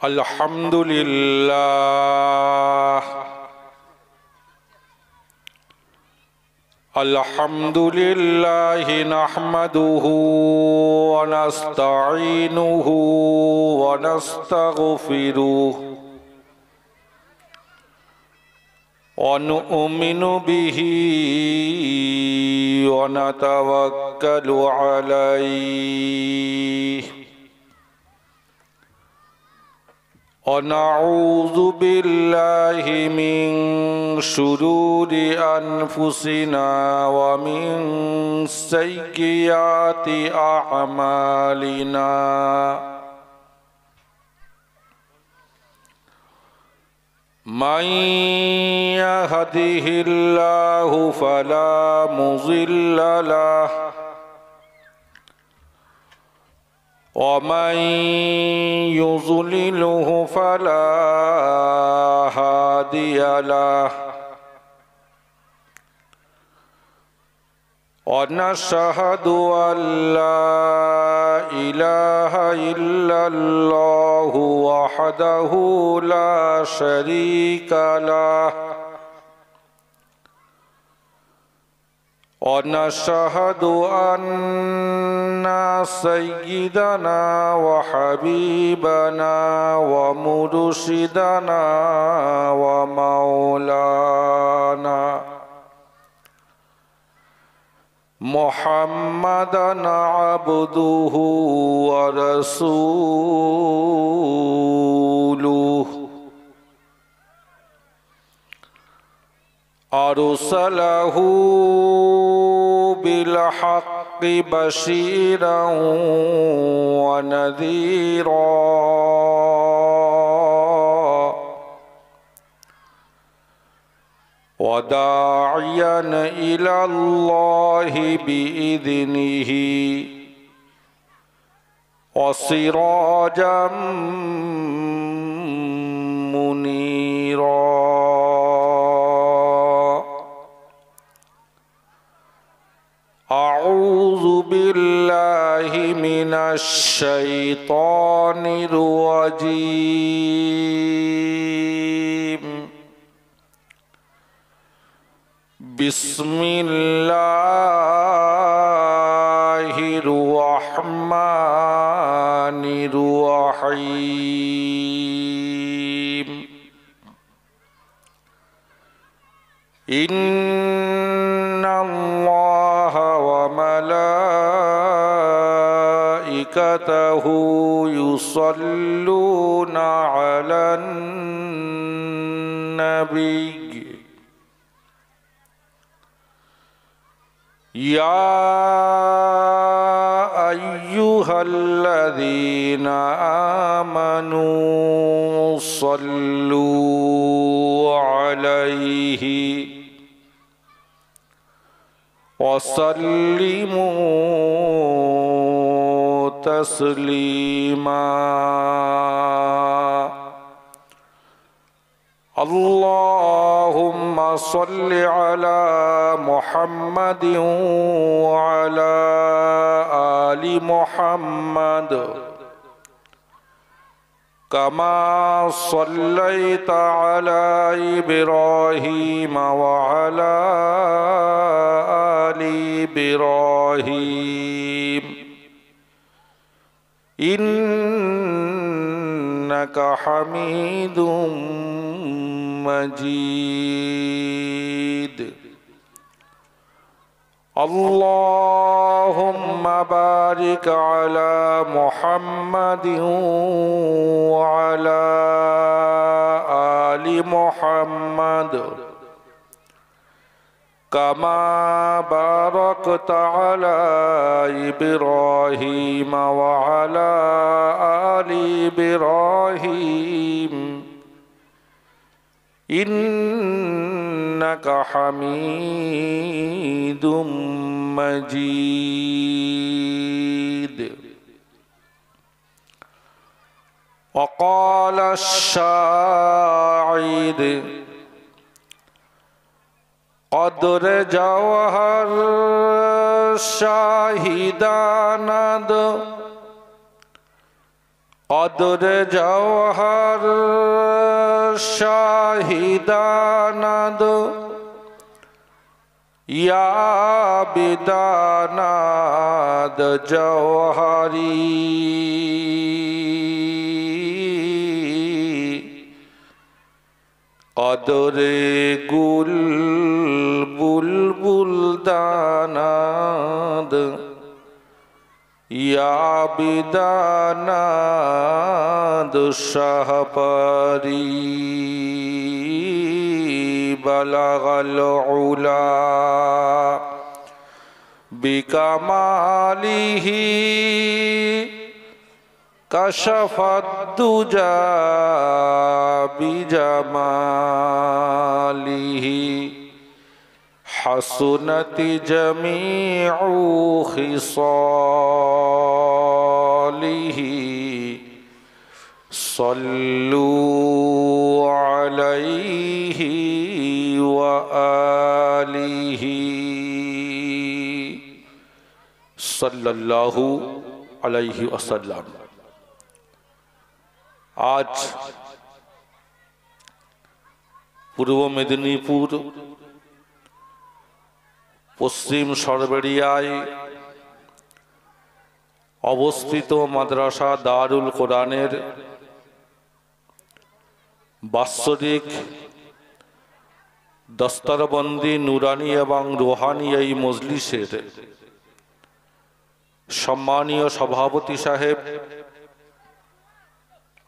अल्हम्दुलिल्लाह अल्हम्दुलिल्लाहि नहमदुहु व नस्तईनुहु व नस्तगफिरुहु व नु'मिनु बिही व नतवक्कलु अलैहि वनऊज़ु बिल्लाहि मिन शुरूरि अनफुसिना व मिन सय्यिआति अअमालिना मन यहदिहिल्लाहु फला मुज़िल्ल लहु वमन युज़लिलहु फला हादिय लहु वनशहदु अल्ला इलाहा इल्लल्लाहु वहदहु ला शरीका लहु वनशहदु अन्ना सय्यिदना व हबीबना व मुर्शिदना व मौलाना मुहम्मदन अब्दुहु व रसूलुहु अरसलहु बिलहक्कि बशीरन व नज़ीरा व दाइयन इलल्लाहि बिइज़निहि व सिराजम मुनीरा अऊज़ु बिल्लाहि मिनश शैतानिर रजीम बिस्मिल्लाहिर रहमानिर रहीम इन्नल्लाहा व मलाइकतहु युसल्लूना अलन नबी या अय्युहल्लज़ीना आमनू सल्लू अलैहि वसल्लिमू तस्लीमा अल्लाहुम्मा सल्लि अला मुहम्मदिन व अला आलि मुहम्मद कमा सल्लैता अला इब्राहीम व अला आलि इब्राहीम इन्नका हमीदुम मजीद अल्लाहुम्मा बारिक अला मुहम्मदिन व अला आलि मुहम्मद कमा बारकता अला इब्राहीम व अला आलि इब्राहीम इन्नका हमीदुम मजीद वक़ाल अश-शाइर क़द्र जौहर शाहिदानद কদর জওহর শাহিদানাদ ইয়া বিদানাদ জওহরি কদরে গুল বুলবুল দানাদ ইয়া বিদানাদ শাহপরি বালাগাল উলা বিকামালিহি কাশাফাদ দুজা বিজামালিহি হাসুনাতি জামিউ খিসালিহি সাল্লু আলাইহি ওয়া আলিহি সাল্লাল্লাহু আলাইহি ওয়াসাল্লাম। আজ পূর্ব মেদিনীপুর পশ্চিম সরবেরিয়ায় অবস্থিত মাদ্রাসা দারুল কোরআনের বাৎসরিক দস্তরবন্দি নুরানি এবং রুহানি এই মজলিসের সম্মানীয় সভাপতি সাহেব,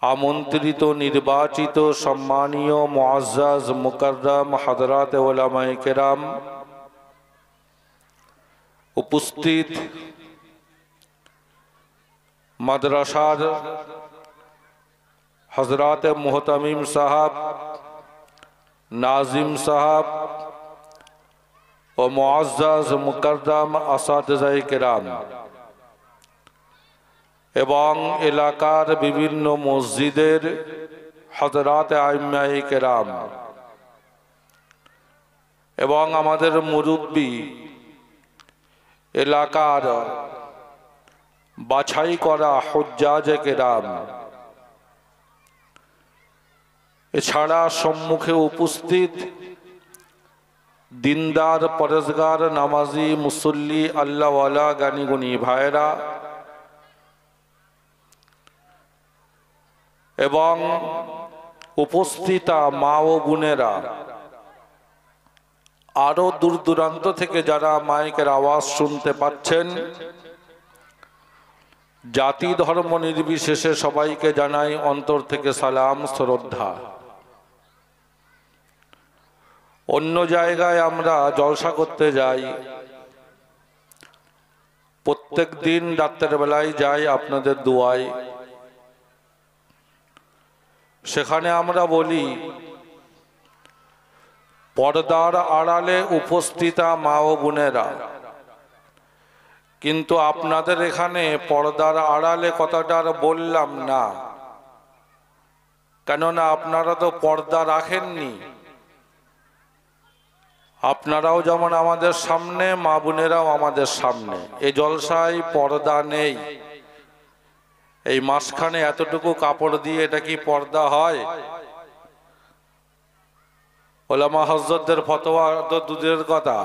আমন্ত্রিত নির্বাচিত সম্মানীয় মুআজ্জাজ মুকাররম হযরত উলামায়ে কেরাম, উপস্থিত মাদ্রাসার হযরত মুহতামিম সাহাব, নাজিম সাহাব ও মুআজ্জাজ মুকাররম আসাতিজায়ে কেরাম এবং এলাকার বিভিন্ন মসজিদের হযরত আইম্মায়ে কেরাম এবং আমাদের মুরব্বী এলাকার বাছাই করা হুজ্জাজে কেরাম, এছাড়া সম্মুখে উপস্থিত দিনদার পরেজগার নামাজি মুসল্লি আল্লাহওয়ালা গানিগুনি ভাইরা এবং উপস্থিতা মা ও বোনেরা, আরো দূর দূরান্ত থেকে যারা মাইকের আওয়াজ শুনতে পাচ্ছেন, জাতি ধর্ম নির্বিশেষে সবাইকে জানাই অন্তর থেকে সালাম শ্রদ্ধা। অন্য জায়গায় আমরা জলসা করতে যাই, প্রত্যেক দিন রাতের বেলায় যাই আপনাদের দোয়ায়, সেখানে আমরা বলি পর্দার আড়ালে উপস্থিতা মা ও বোনেরা, কিন্তু আপনাদের এখানে পর্দার আড়ালে কথাটা আর বললাম না, কেননা আপনারা তো পর্দা রাখেননি। আপনারাও যেমন আমাদের সামনে, মা বোনেরাও আমাদের সামনে। এই জলসায় পর্দা নেই, এই মাঝখানে এতটুকু কাপড় দিয়ে এটা কি পর্দা হয়? ওলামা হযরতদের ফতোয়া তো দূরের কথা,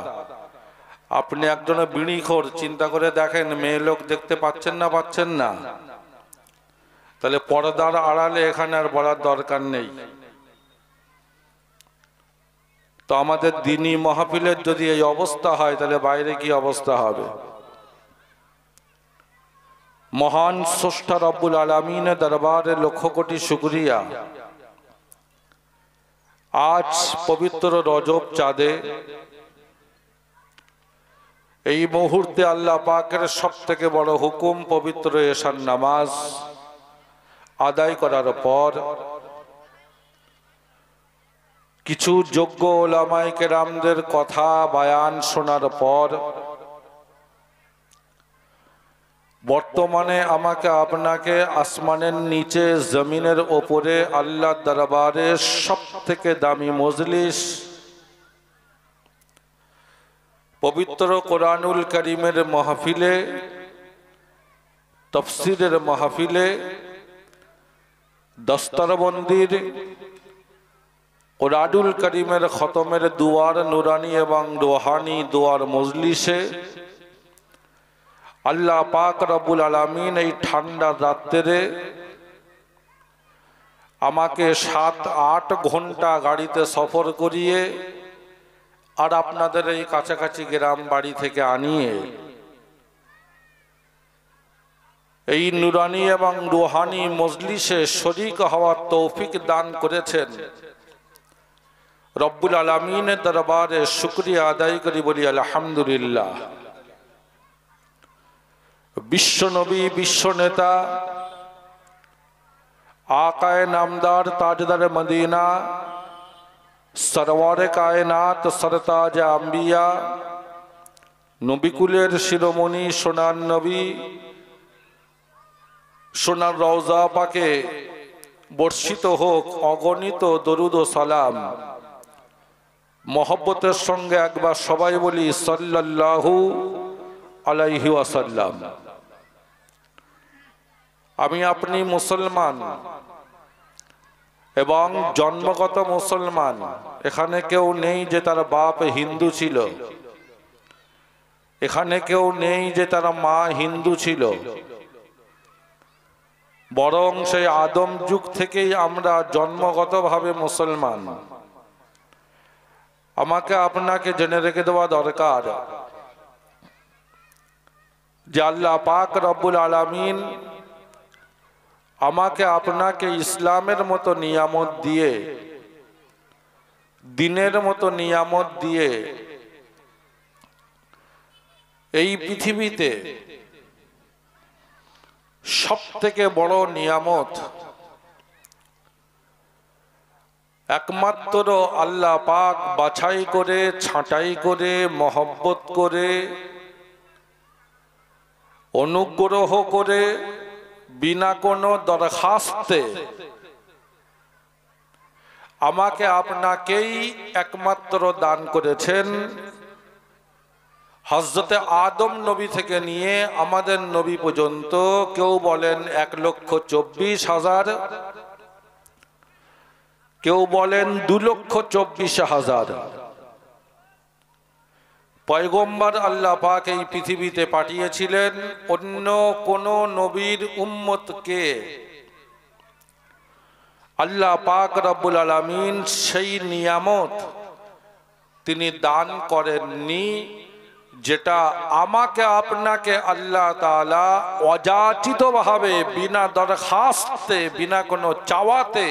আপনি একজন বিড়িখোর চিন্তা করে দেখেন, মেয়ে লোক দেখতে পাচ্ছেন না পাচ্ছেন না? তাহলে পর্দার আড়ালে এখানে আর বলার দরকার নেই। তো আমাদের দ্বীনি মাহফিলের যদি এই অবস্থা হয়, তাহলে বাইরে কি অবস্থা হবে? মহান স্রষ্টা রব্বুল আলামিনের দরবারে লক্ষ কোটি শুকরিয়া, আজ পবিত্র রজব চাঁদে এই মুহূর্তে আল্লাহ পাকের সব থেকে বড় হুকুম পবিত্র এশার নামাজ আদায় করার পর কিছু যোগ্য ওলামায়ে কেরামদের কথা বায়ান শোনার পর বর্তমানে আমাকে আপনাকে আসমানের নিচে জমিনের ওপরে আল্লাহর দরবারে সব থেকে দামি মজলিস পবিত্র কোরআনুল কারীমের মাহফিলে, তাফসীরের মাহফিলে দস্তরবন্দির কোরআনুল করিমের খতমের দুয়ার নুরানি এবং রুহানি দুয়ার মজলিসে আল্লাহ পাক রব্বুল আলামিন এই ঠান্ডা রাত্রে আমাকে 7-8 ঘন্টা গাড়িতে সফর করিয়ে আর আপনাদের এই কাছাকাছি গ্রাম বাড়ি থেকে আনিয়ে এই নুরানি এবং রুহানি মজলিসে শরীক হওয়ার তৌফিক দান করেছেন। রব্বুল আলামিনের দরবারে শুকরিয়া আদায় করি, বলি আলহামদুলিল্লাহ। বিশ্বনবী, বিশ্ব নেতা, आकाए नामदार ताजदार मदीना, सरवार कायनात, सरताज आम्बिया, नबीकुलेर शिरोमणि सोनार नबी, सोनार रौजा पाके बर्षित होक अगणित दरुद ओ सालाम। मोहब्बतेर संगे एकबार सबाई बोली सल्लल्लाहु आलाइहि ओयासाल्लाम। आमी अपनी मुसलमान एवं जन्मगत मुसलमान, एखाने केउ नेई जे तार बाप हिंदू छिलो, एखाने केउ नेई जे तार मा हिंदू छिलो, बरং সেই आदम जुग থেকেই আমরা জন্মগতভাবে মুসলমান। আমাকে আপনাকে জেনে রেখে দেওয়া দরকার যে আল্লাহ পাক রব্বুল আলামিন আমাকে আপনাকে ইসলামের মতো নিয়ামত দিয়ে, দিনের মতো নিয়ামত দিয়ে এই পৃথিবীতে সবথেকে বড় নিয়ামত একমাত্র আল্লাহ পাক বাছাই করে, ছাঁটাই করে, মহব্বত করে, অনুগ্রহ করে, বিনা কোনো দরখাস্তে আমাকে আপনাকেই একমাত্র দান করেছেন। হযরতে আদম নবী থেকে নিয়ে আমাদের নবী পর্যন্ত কেউ বলেন 1,24,000, কেউ বলেন 2,24,000 পয়গম্বর আল্লাহ পাক এই পৃথিবীতে পাঠিয়েছিলেন। অন্য কোন নবীর উম্মতকে আল্লাহ পাক রব্বুল আলামিন সেই নিয়ামত তিনি দান করেননি যেটা আমাকে আপনাকে আল্লাহ তাআলা অযাচিতভাবে, বিনা দরখাস্তে, বিনা কোনো চাওয়াতে,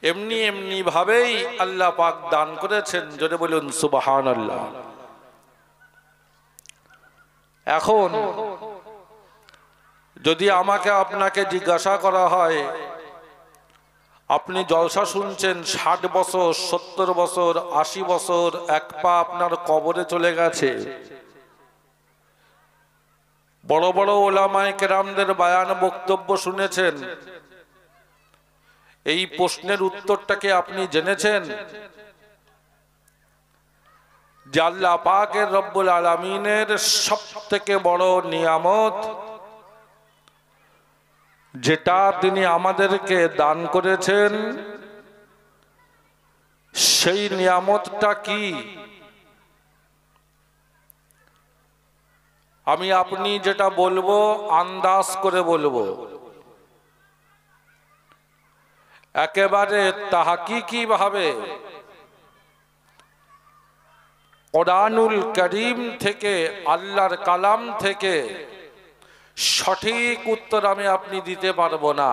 এমনি এমনি ভাবেই আল্লাহ পাক দান করেছেন। জোরে বলুন সুবহানাল্লাহ। এখন যদি আমাকে আপনাকে জিজ্ঞাসা করা হয়, আপনি জলসা শুনছেন, 60 বছর, 70 বছর, 80 বছর এক পা আপনার কবরে চলে গেছে, বড় বড় ওলামায়ে কেরামদের বায়ান বক্তব্য শুনেছেন, এই প্রশ্নের উত্তরটাকে আপনি জেনেছেন যে আল্লাহ পাকের রব্বুল আলামিনের সবথেকে বড় নিয়ামত যেটা তিনি আমাদেরকে দান করেছেন, সেই নিয়ামতটা কি? আমি আপনি যেটা বলবো আন্দাজ করে বলবো, একেবারে তাহকিকি ভাবে কোরআনুল করিম থেকে, আল্লাহর কালাম থেকে সঠিক উত্তর আমি আপনি দিতে পারবো না।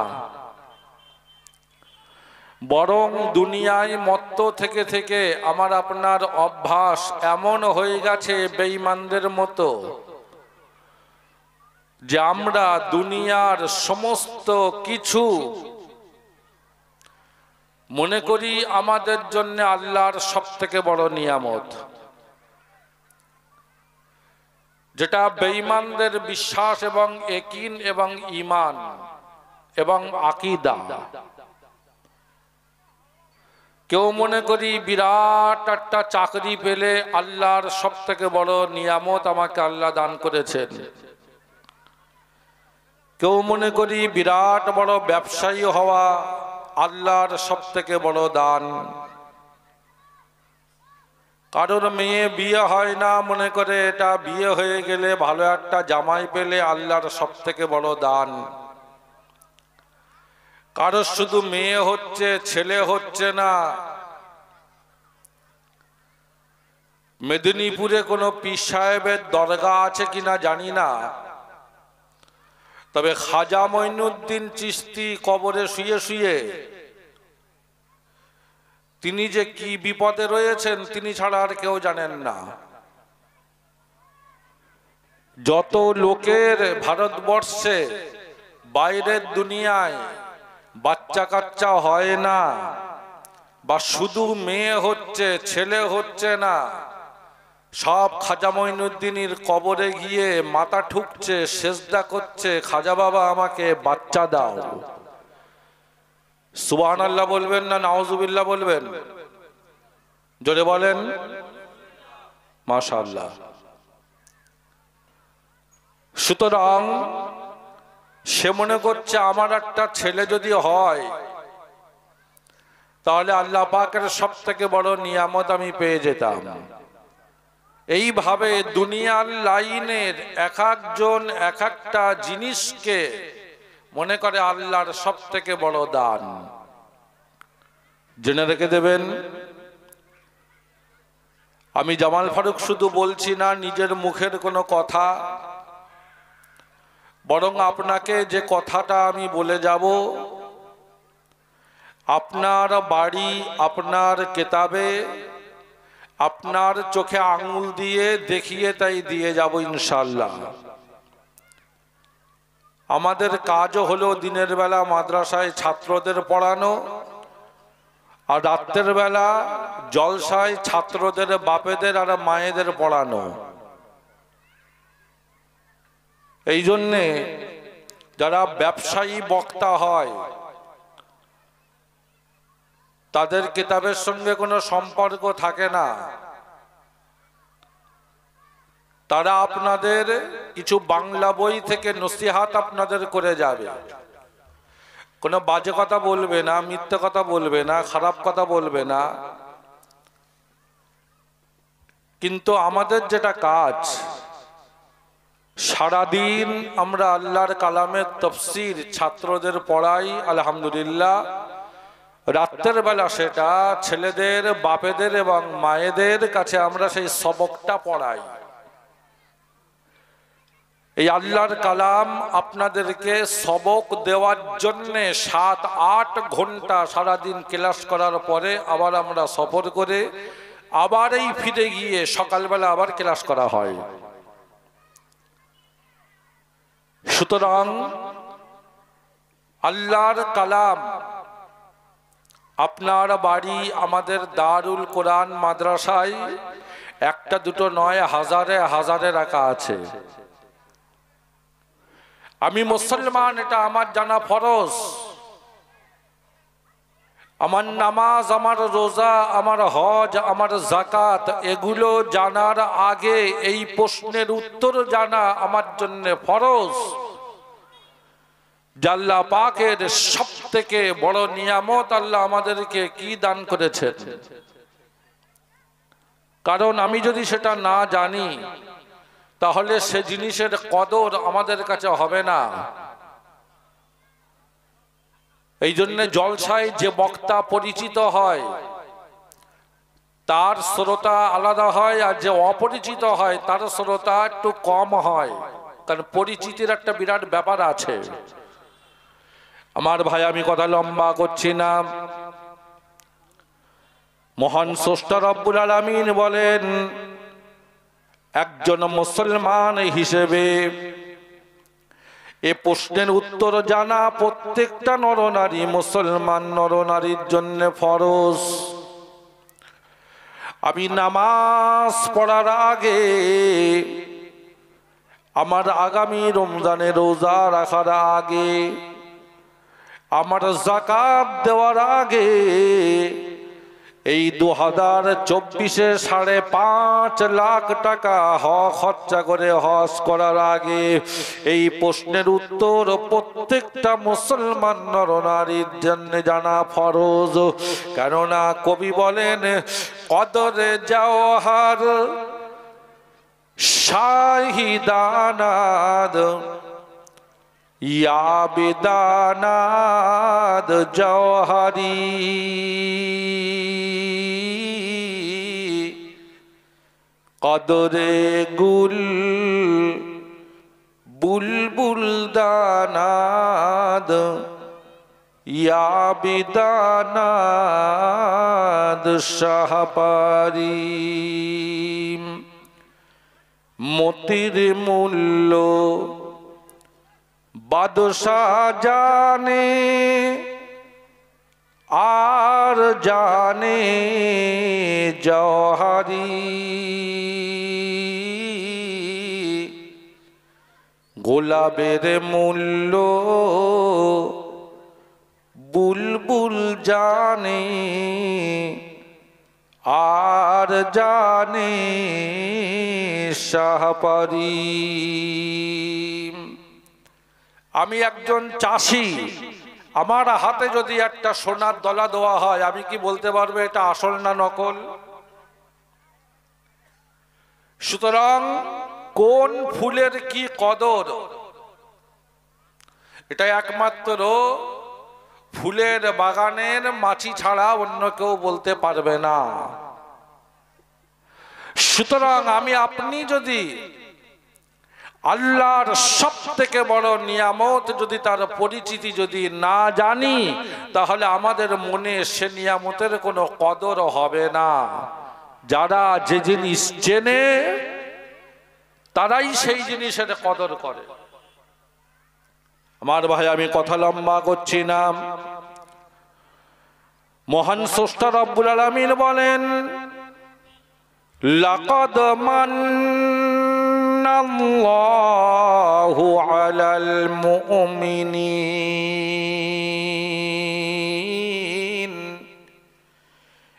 বরং দুনিয়ায় মত্ত থেকে থেকে আমার আপনার অভ্যাস এমন হয়ে গেছে বেঈমানদের মতো যে আমরা দুনিয়ার সমস্ত কিছু মনে করি আমাদের জন্য আল্লাহর সবথেকে বড় নিয়ামত, যেটা বেঈমানদের বিশ্বাস এবং ইয়াকিন এবং ঈমান এবং আকীদা। কেউ মনে করি বিরাট একটা চাকরি পেলে আল্লাহর সবথেকে বড় নিয়ামত আমাকে আল্লাহ দান করেছেন। কেউ মনে করি বিরাট বড় ব্যবসায়ী হওয়া আল্লাহর সবথেকে বড় দান। কারোর মেয়ে বিয়ে হয় না, মনে করে এটা বিয়ে হয়ে গেলে ভালো একটা জামাই পেলে আল্লাহর সবথেকে বড় দান। কারোর শুধু মেয়ে হচ্ছে, ছেলে হচ্ছে না। মেদিনীপুরে কোনো পীর সাহেবের দরগা আছে কিনা জানি না, তবে খাজা মঈনুদ্দিন চিশতি কবরে শুয়ে শুয়ে তিনি যে কি বিপদে রয়েছেন তিনি ছাড়া আর কেউ জানেন না। যত লোকের ভারতবর্ষে বাইরের দুনিয়ায় বাচ্চা কাচ্চা হয় না, বা শুধু মেয়ে হচ্ছে ছেলে হচ্ছে না, সব খাজা মঈনুদ্দিনের কবরে গিয়ে মাথা ঠুকছে, সেজদা করছে, খাজা বাবা আমাকে বাচ্চা দাও। সুবহানাল্লাহ বলবেন না নাউজুবিল্লাহ বলবেন? জোরে বলেন মাশাআল্লাহ। সুতরাং সে মনে করছে আমার একটা ছেলে যদি হয় তাহলে আল্লাহ পাকের সব থেকে বড় নিয়ামত আমি পেয়ে যেতাম। এইভাবে দুনিয়ার লাইনের এক একজন এক একটা জিনিসকে মনে করে আল্লাহর সব থেকে বড় দান। জেনে রেখে দেবেন, আমি জামাল ফারুক শুধু বলছি না নিজের মুখের কোনো কথা, বরং আপনাকে যে কথাটা আমি বলে যাব আপনার বাড়ি, আপনার কেতাবে, আপনার চোখে আঙুল দিয়ে দেখিয়ে তাই দিয়ে যাব ইনশাআল্লাহ। আমাদের কাজও হলো দিনের বেলা মাদ্রাসায় ছাত্রদের পড়ানো, আর রাতের বেলা জলসায় ছাত্রদের বাপেদের আর মায়েদের পড়ানো। এই জন্যে যারা ব্যবসায়ী বক্তা হয় তাদের কিতাবের সঙ্গে কোনো সম্পর্ক থাকে না। তারা আপনাদের কিছু বাংলা বই থেকে নসিহাত আপনাদের করে যাবে, কোনো বাজে কথা বলবে না, মিথ্যে কথা বলবে না, খারাপ কথা বলবে না। কিন্তু আমাদের যেটা কাজ, সারাদিন আমরা আল্লাহর কালামের তাফসীর ছাত্রদের পড়াই আলহামদুলিল্লাহ, রাতের বেলা সেটা ছেলেদের বাপেদের এবং মায়েদের কাছে আমরা সেই সবকটা পড়াই। এই আল্লাহর কালাম আপনাদেরকে সবক দেওয়ার জন্যে 7-8 ঘন্টা সারাদিন ক্লাস করার পরে আবার আমরা সফর করে আবার এই ফিরে গিয়ে সকালবেলা আবার ক্লাস করা হয়। সুতরাং আল্লাহর কালাম আপনার বাড়ি, আমাদের দারুল কোরআন মাদ্রাসায় একটা দুটো নয়, হাজারে হাজারে রাখা আছে। আমি মুসলমান, এটা আমার জানা ফরজ। আমার নামাজ, আমার রোজা, আমার হজ, আমার যাকাত এগুলো জানার আগে এই প্রশ্নের উত্তর জানা আমার জন্য ফরজ। আল্লাহ পাকের সব থেকে বড় নিয়ামত আল্লাহ আমাদেরকে কি দান করেছেন। কারণ আমি যদি সেটা না জানি তাহলে সে জিনিসের কদর আমাদের কাছে হবে না। এই জন্য জলসায় যে বক্তা পরিচিত হয় তার শ্রোতা আলাদা হয়, আর যে অপরিচিত হয় তার শ্রোতা একটু কম হয়, কারণ পরিচিতির একটা বিরাট ব্যাপার আছে। আমার ভাই, আমি কথা লম্বা করছি না। মহান স্রষ্টা রব্বুল আলামিন বলেন, একজন মুসলমান হিসেবে এ প্রশ্নের উত্তর জানা প্রত্যেকটা নরনারী, মুসলমান নরনারীর জন্য ফরজ। আমি নামাজ পড়ার আগে, আমার আগামী রমজানে রোজা রাখার আগে, আমার যাকাত দেওয়ার আগে এই 2024-এ 5.5 লাখ টাকা খরচা করে হজ করার আগে এই প্রশ্নের উত্তর প্রত্যেকটা মুসলমান নরনারীর জন্য জানা ফরজ। কেননা কবি বলেন, কদরে জওহর শাহিদানাদ ইয়া বিদানাদ জওহরি, কদরে গুল বুলবুল দানাদ ইয়া বিদানাদ শাহপারি। মতির মূল্য বাদশাহ জানে আর জানে জওহরি, গোলাপের মূল্য বুলবুল জানে আর জানে শাহপারি। আমি একজন চাষি, আমার হাতে যদি একটা সোনার দলা দেওয়া হয়, আমি কি বলতে পারবো এটা আসল না নকল? সুতরাং কোন ফুলের কি কদর, এটা একমাত্র ফুলের বাগানের মাছি ছাড়া অন্য কেউ বলতে পারবে না। সুতরাং আমি আপনি যদি আল্লাহর সব থেকে বড় নিয়ামত যদি তার পরিচিতি যদি না জানি, তাহলে আমাদের মনে সে নিয়ামতের কোনো কদর হবে না। যারা যে জিনিস জেনে তারাই সেই জিনিসের কদর করে। আমার ভাই, আমি কথা লম্বা করছি না। মহান স্রষ্টা রব্বুল আলামিন বলেন, লাকাদ মান্নাল্লাহু আলাল মুমিনিন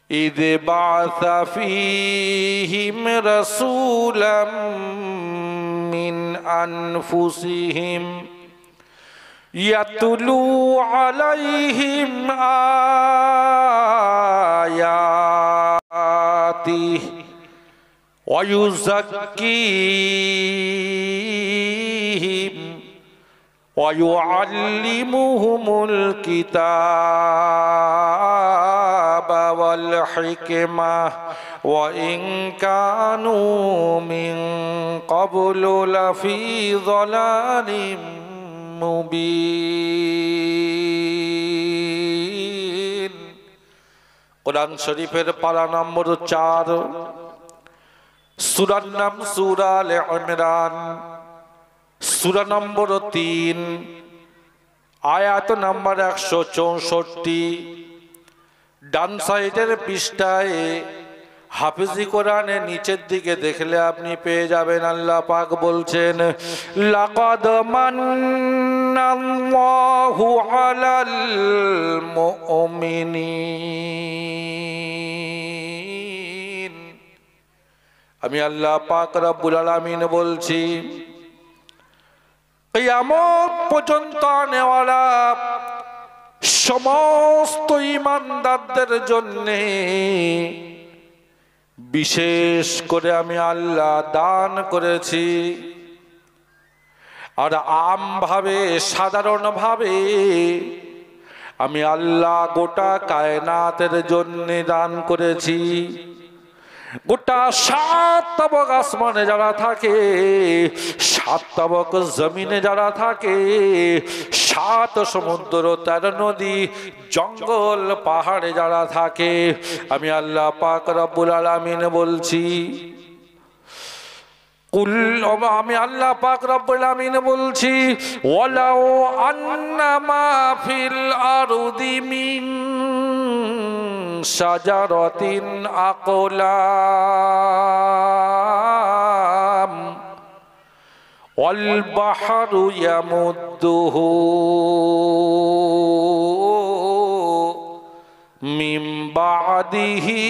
ইয বা'আসা ফীহিম রাসূলাম মিন আনফুসিহিম ইয়াতলু আলাইহিম আয়াতিহি ওয়া ইউযাক্কিহিম ওয়া ইউআল্লিমুহুমুল কিতাবা ওয়াল হিকমাহ ওয়া ইন কানু মিন ক্বাবলু লাফি যালালিম মুবিন। কোরআন শরীফের পারা নম্বর 4, সূরার নাম সূরা আলে ইমরান, সূরা নম্বর 3, আয়াত নম্বর 164। ডান সাইডের পৃষ্ঠায় হাফিজি কোরআনে নিচের দিকে দেখলে আপনি পেয়ে যাবেন, আল্লাহ পাক বলছেন, লাকাদ মান্নাল্লাহু আলাল মুমিনিন। আমি আল্লাহ পাক রব্বুল আলামিন বলছি, কিয়ামত পর্যন্ত আনেওয়ালা সমস্ত ঈমানদারদের জন্য বিশেষ করে আমি আল্লাহ দান করেছি। আর আমভাবে সাধারণভাবে আমি আল্লাহ গোটা কায়নাতের জন্য দান করেছি। গোটা 7 তবক আসমানে যারা থাকে, 7 তবক জমিনে যারা থাকে, 7 সমুদ্র 13 নদী জঙ্গল পাহাড়ে যারা থাকে, আমি আল্লাহ পাক রব্বুল আলামিন বলছি, আমি আল্লাহ পাক রব্বুল আলামিন বলছি, ওয়ালাউ আন্নামা ফিল আরদি মিন শাজারাতিন আকলাম ওয়াল বাহরু ইয়ামুদ্দুহু মিন বাদিহি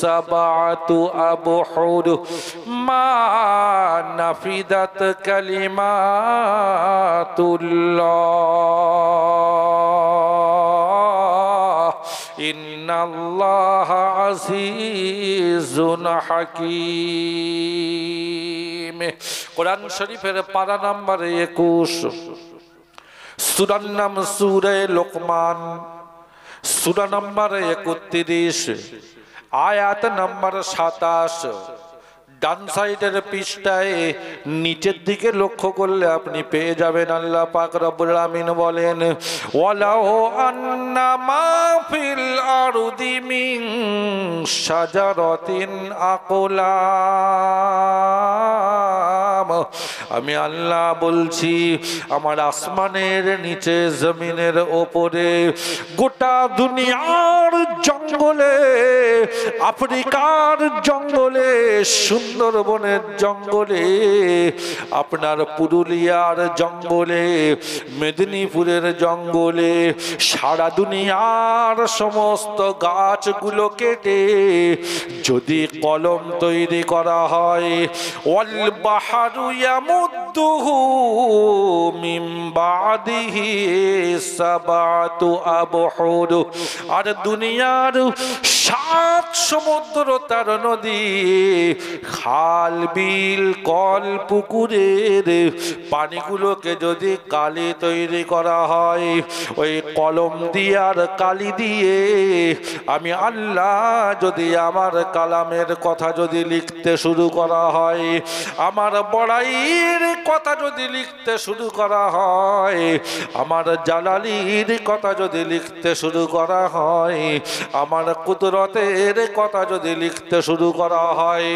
সাবআতু আবহুর মা নাফিদাত কালিমাতুল্লাহ ইন্নাল্লাহা আজিজুন হাকীম। কোরআন শরীফের পারা নাম্বার 21, সূরার নাম সূরা লোকমান, সূরা নাম্বার 31, আয়াত নাম্বার 27। ডান সাইডের পৃষ্ঠায় নিচের দিকে লক্ষ্য করলে আপনি পেয়ে যাবেন আল্লাহ পাক রব্বুল আমিন বলেন, ওয়ালাউ আন্না মা ফিল আরদি মিন শাজারাতিন আকলাম। আমি আল্লাহ বলছি, আমার আসমানের নিচে জমিনের ওপরে গোটা দুনিয়ার জঙ্গলে, আফ্রিকার জঙ্গলে, সুন্দরবনের জঙ্গলে, আপনার পুরুলিয়ার জঙ্গলে, মেদিনীপুরের জঙ্গলে, সারা দুনিয়ার সমস্ত গাছগুলো কেটে যদি কলম তৈরি করা হয়, ওয়াল বাহরু ইয়ামুদ্দুহু মিন বাদিহি সাবআতু আবহুর, আর দুনিয়ার 7 সমুদ্র 13 নদী, খাল বিল কল পুকুরের পানিগুলোকে যদি কালি তৈরি করা হয়, ওই কলম দিয়ে আর কালি দিয়ে আমি আল্লাহ যদি আমার কালামের কথা যদি লিখতে শুরু করা হয়, আমার বড়াইয়ের কথা যদি লিখতে শুরু করা হয়, আমার জালালির কথা যদি লিখতে শুরু করা হয়, আমার কুদরতের কথা যদি লিখতে শুরু করা হয়,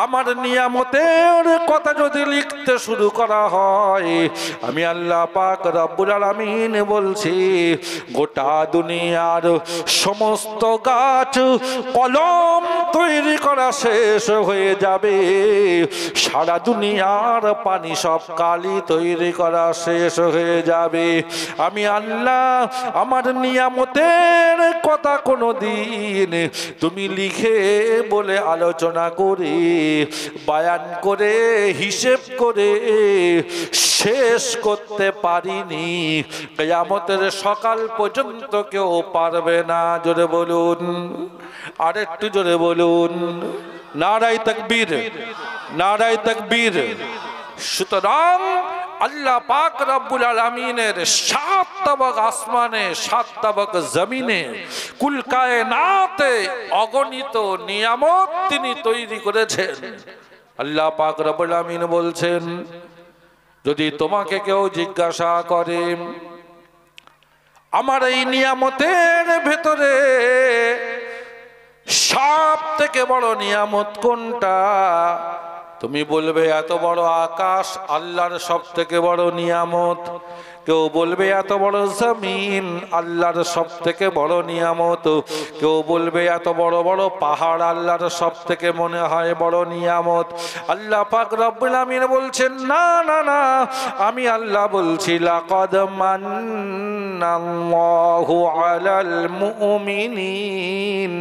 আমার নিয়ামতের কথা যদি লিখতে শুরু করা হয়, আমি আল্লাহ পাক রব্বুল আলামিন বলছি, গোটা দুনিয়ার সমস্ত গাছ কলম তৈরি করা শেষ হয়ে যাবে, সারা দুনিয়ার পানি সব কালি তৈরি করা শেষ হয়ে যাবে। আমি আল্লাহ আমার নিয়ামতের কথা কোনো দিন তুমি লিখে বলে আলোচনা করে বায়ান করে হিসেব করে শেষ করতে পারিনি, কিয়ামতের সকাল পর্যন্ত কেউ পারবে না। জোরে বলুন, আর একটু জোরে বলুন, নারায়ে তাকবীর, নারায়ে তাকবীর। সুতরাং আল্লাহ পাক রব্বুল আলামিনের 7 তবক আসমানে, 7 তবক জমিনে, কুল কায়নাতে অগণিত নিয়ামত তিনি তৈরি করেছেন। আল্লাহ পাক রব্বুল আলামিন বলছেন, যদি তোমাকে কেউ জিজ্ঞাসা করে আমার এই নিয়ামতের ভেতরে সব থেকে বড় নিয়ামত কোনটা, তুমি বলবে এত বড় আকাশ আল্লাহর সব থেকে বড় নিয়ামত। কেউ বলবে এত বড় জমিন আল্লাহর সব থেকে বড় নিয়ামত। কেউ বলবে এত বড় বড় পাহাড় আল্লাহর সব থেকে মনে হয় বড় নিয়ামত। আল্লাহ পাক রব্বুল আমিন বলছেন, না না না, আমি আল্লাহ বলছি, লাকাদ মান্নাল্লাহু আলাল মুমিনিন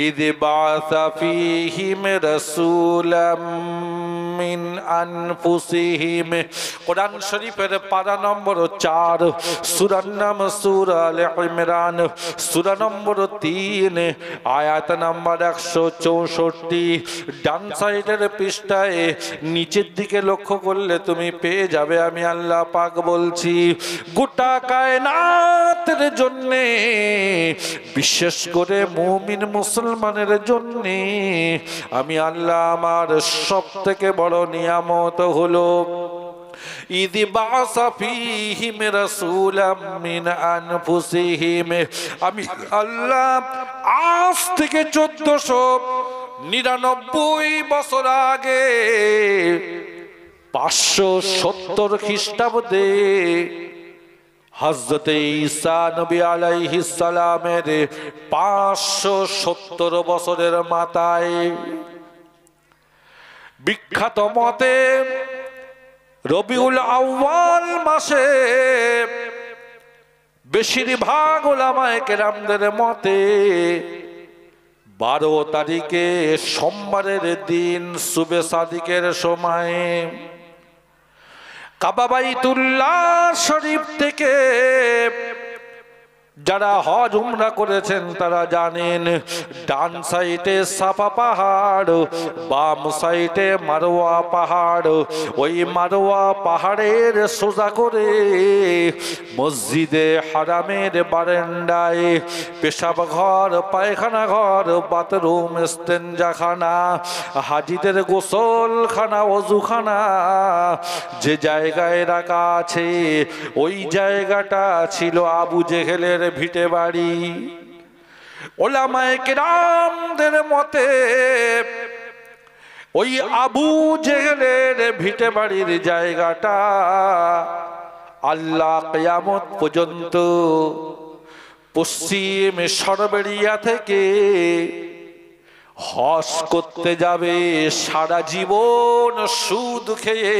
إذ بعث فيهم رسولا من أنفسهم। কোরআন শরীফের পারা নম্বর 4, সূরার নাম সূরা আলে ইমরান, সূরা নম্বর 3, আয়াত নাম্বার 164। ডান সাইডের পৃষ্ঠায় নিচের দিকে লক্ষ্য করলে তুমি পেয়ে যাবে, আমি আল্লাহ পাক বলছি, গোটা কায়নাতের জন্যে, বিশেষ করে মুমিন মুসলমানের জন্য আমি আল্লাহ আমার সব থেকে বড় নিয়ামত হলো ইদি বাসা ফীহিম রাসূলাম মিন আনফুসিহিম। আমি আল্লাহ আজ থেকে 1499 বছর আগে 570 খ্রিস্টাব্দে হযরতে ঈসা নবী আলাইহিস সালামের 570 বছরের মাথায় বিখ্যাত মতে রবিউল আউয়াল মাসে বেশিরভাগ উলামায়ে কেরামদের মতে 12 তারিখে সোমবারের দিন সুবে সাদিকের সময়ে কাবা বাইতুল্লাহ শরীফ থেকে যারা হজ উমরা করেছেন তারা জানেন, ডান সাইডে সাফা পাহাড়, বাম সাইডে মারওয়া পাহাড়। ওই মারওয়া পাহাড়ের সোজা করে মসজিদে হারামের বারান্দায় পেশাব ঘর, পায়খানা ঘর, বাথরুম, ইস্তেঞ্জাখানা, হাজিদের গোসলখানা, ওযুখানা যে জায়গায় রাখা আছে ওই জায়গাটা ছিল আবু জেহেলের ভিটে বাড়ি। উলামায়ে কেরামদের মতে ওই আবু জেহেলের ভিটে বাড়ির জায়গাটা আল্লাহ কিয়ামত পর্যন্ত পশ্চিম সরবেরিয়া থেকে হজ করতে যাবে সারা জীবন সুদ খেয়ে,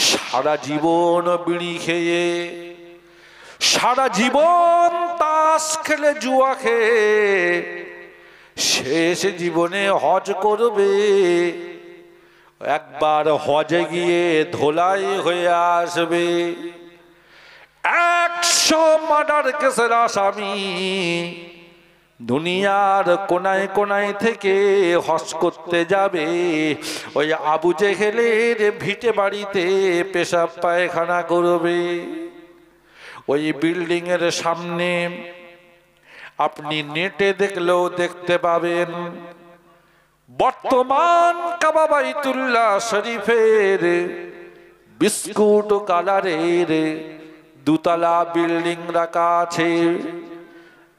সারা জীবন বিড়ি খেয়ে, সারা জীবন তাস খেলে, জুয়া খেয়ে শেষ জীবনে হজ করবে। একবার হজে গিয়ে ধোলাই হয়ে আসবে। 100 মার্ডার কেসের আসামি দুনিয়ার কোনায় কোনায় থেকে হজ করতে যাবে ওই আবু জেহেলের ভিটে বাড়িতে পেশাব পায়খানা করবে। ওই বিল্ডিং এর সামনে আপনি নেটে দেখলেও দেখতে পাবেন, বর্তমান কাবা বাইতুল্লাহ শরীফের বিস্কুট কালারের 2 তলা বিল্ডিং রাখা আছে,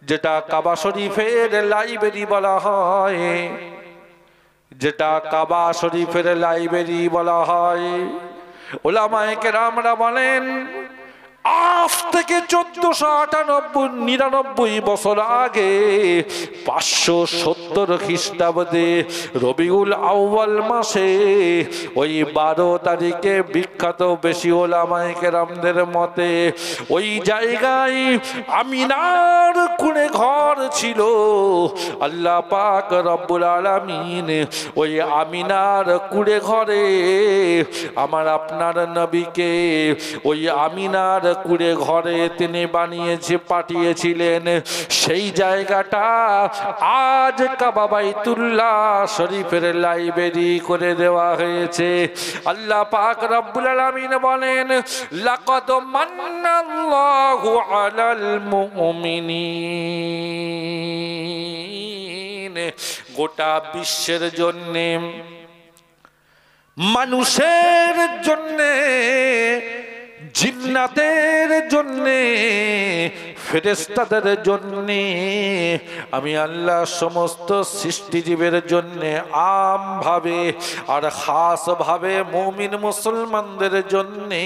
যেটা কাবা শরীফের লাইব্রেরি বলা হয়, যেটা কাবা শরীফের লাইব্রেরি বলা হয়। উলামায়ে কেরামরা বলেন আজ থেকে 1498-99 বছর আগে 570 খ্রিস্টাব্দে রবিউল আউয়াল মাসে ওই 12 তারিখে বিখ্যাত বেশি উলামায়ে কেরামদের মতে ওই জায়গায় আমিনার কুঁড়ে ঘর ছিল। আল্লাহ পাক রব্বুল আলামিন ওই আমিনার কুঁড়ে ঘরে আমার আপনার নবীকে ওই আমিনার কুঁড়ে ঘরে তিনি পাঠিয়েছিলেন। সেই জায়গাটা আজ কাবা বাইতুল্লাহ শরীফের লাইব্রেরি করে দেওয়া হয়েছে। আল্লাহ পাক রব্বুল আলামিন বলেন লাকাদ মান্নাল্লাহু আলাল মুমিনিন, গোটা বিশ্বের জন্যে, মানুষের জন্যে, জিন্নাতের জন্যে, ফেরেশতাদের জন্যে, আমি আল্লাহ সমস্ত সৃষ্টিজীবের জন্যে আম ভাবে আর খাস ভাবে মুমিন মুসলমানদের জন্যে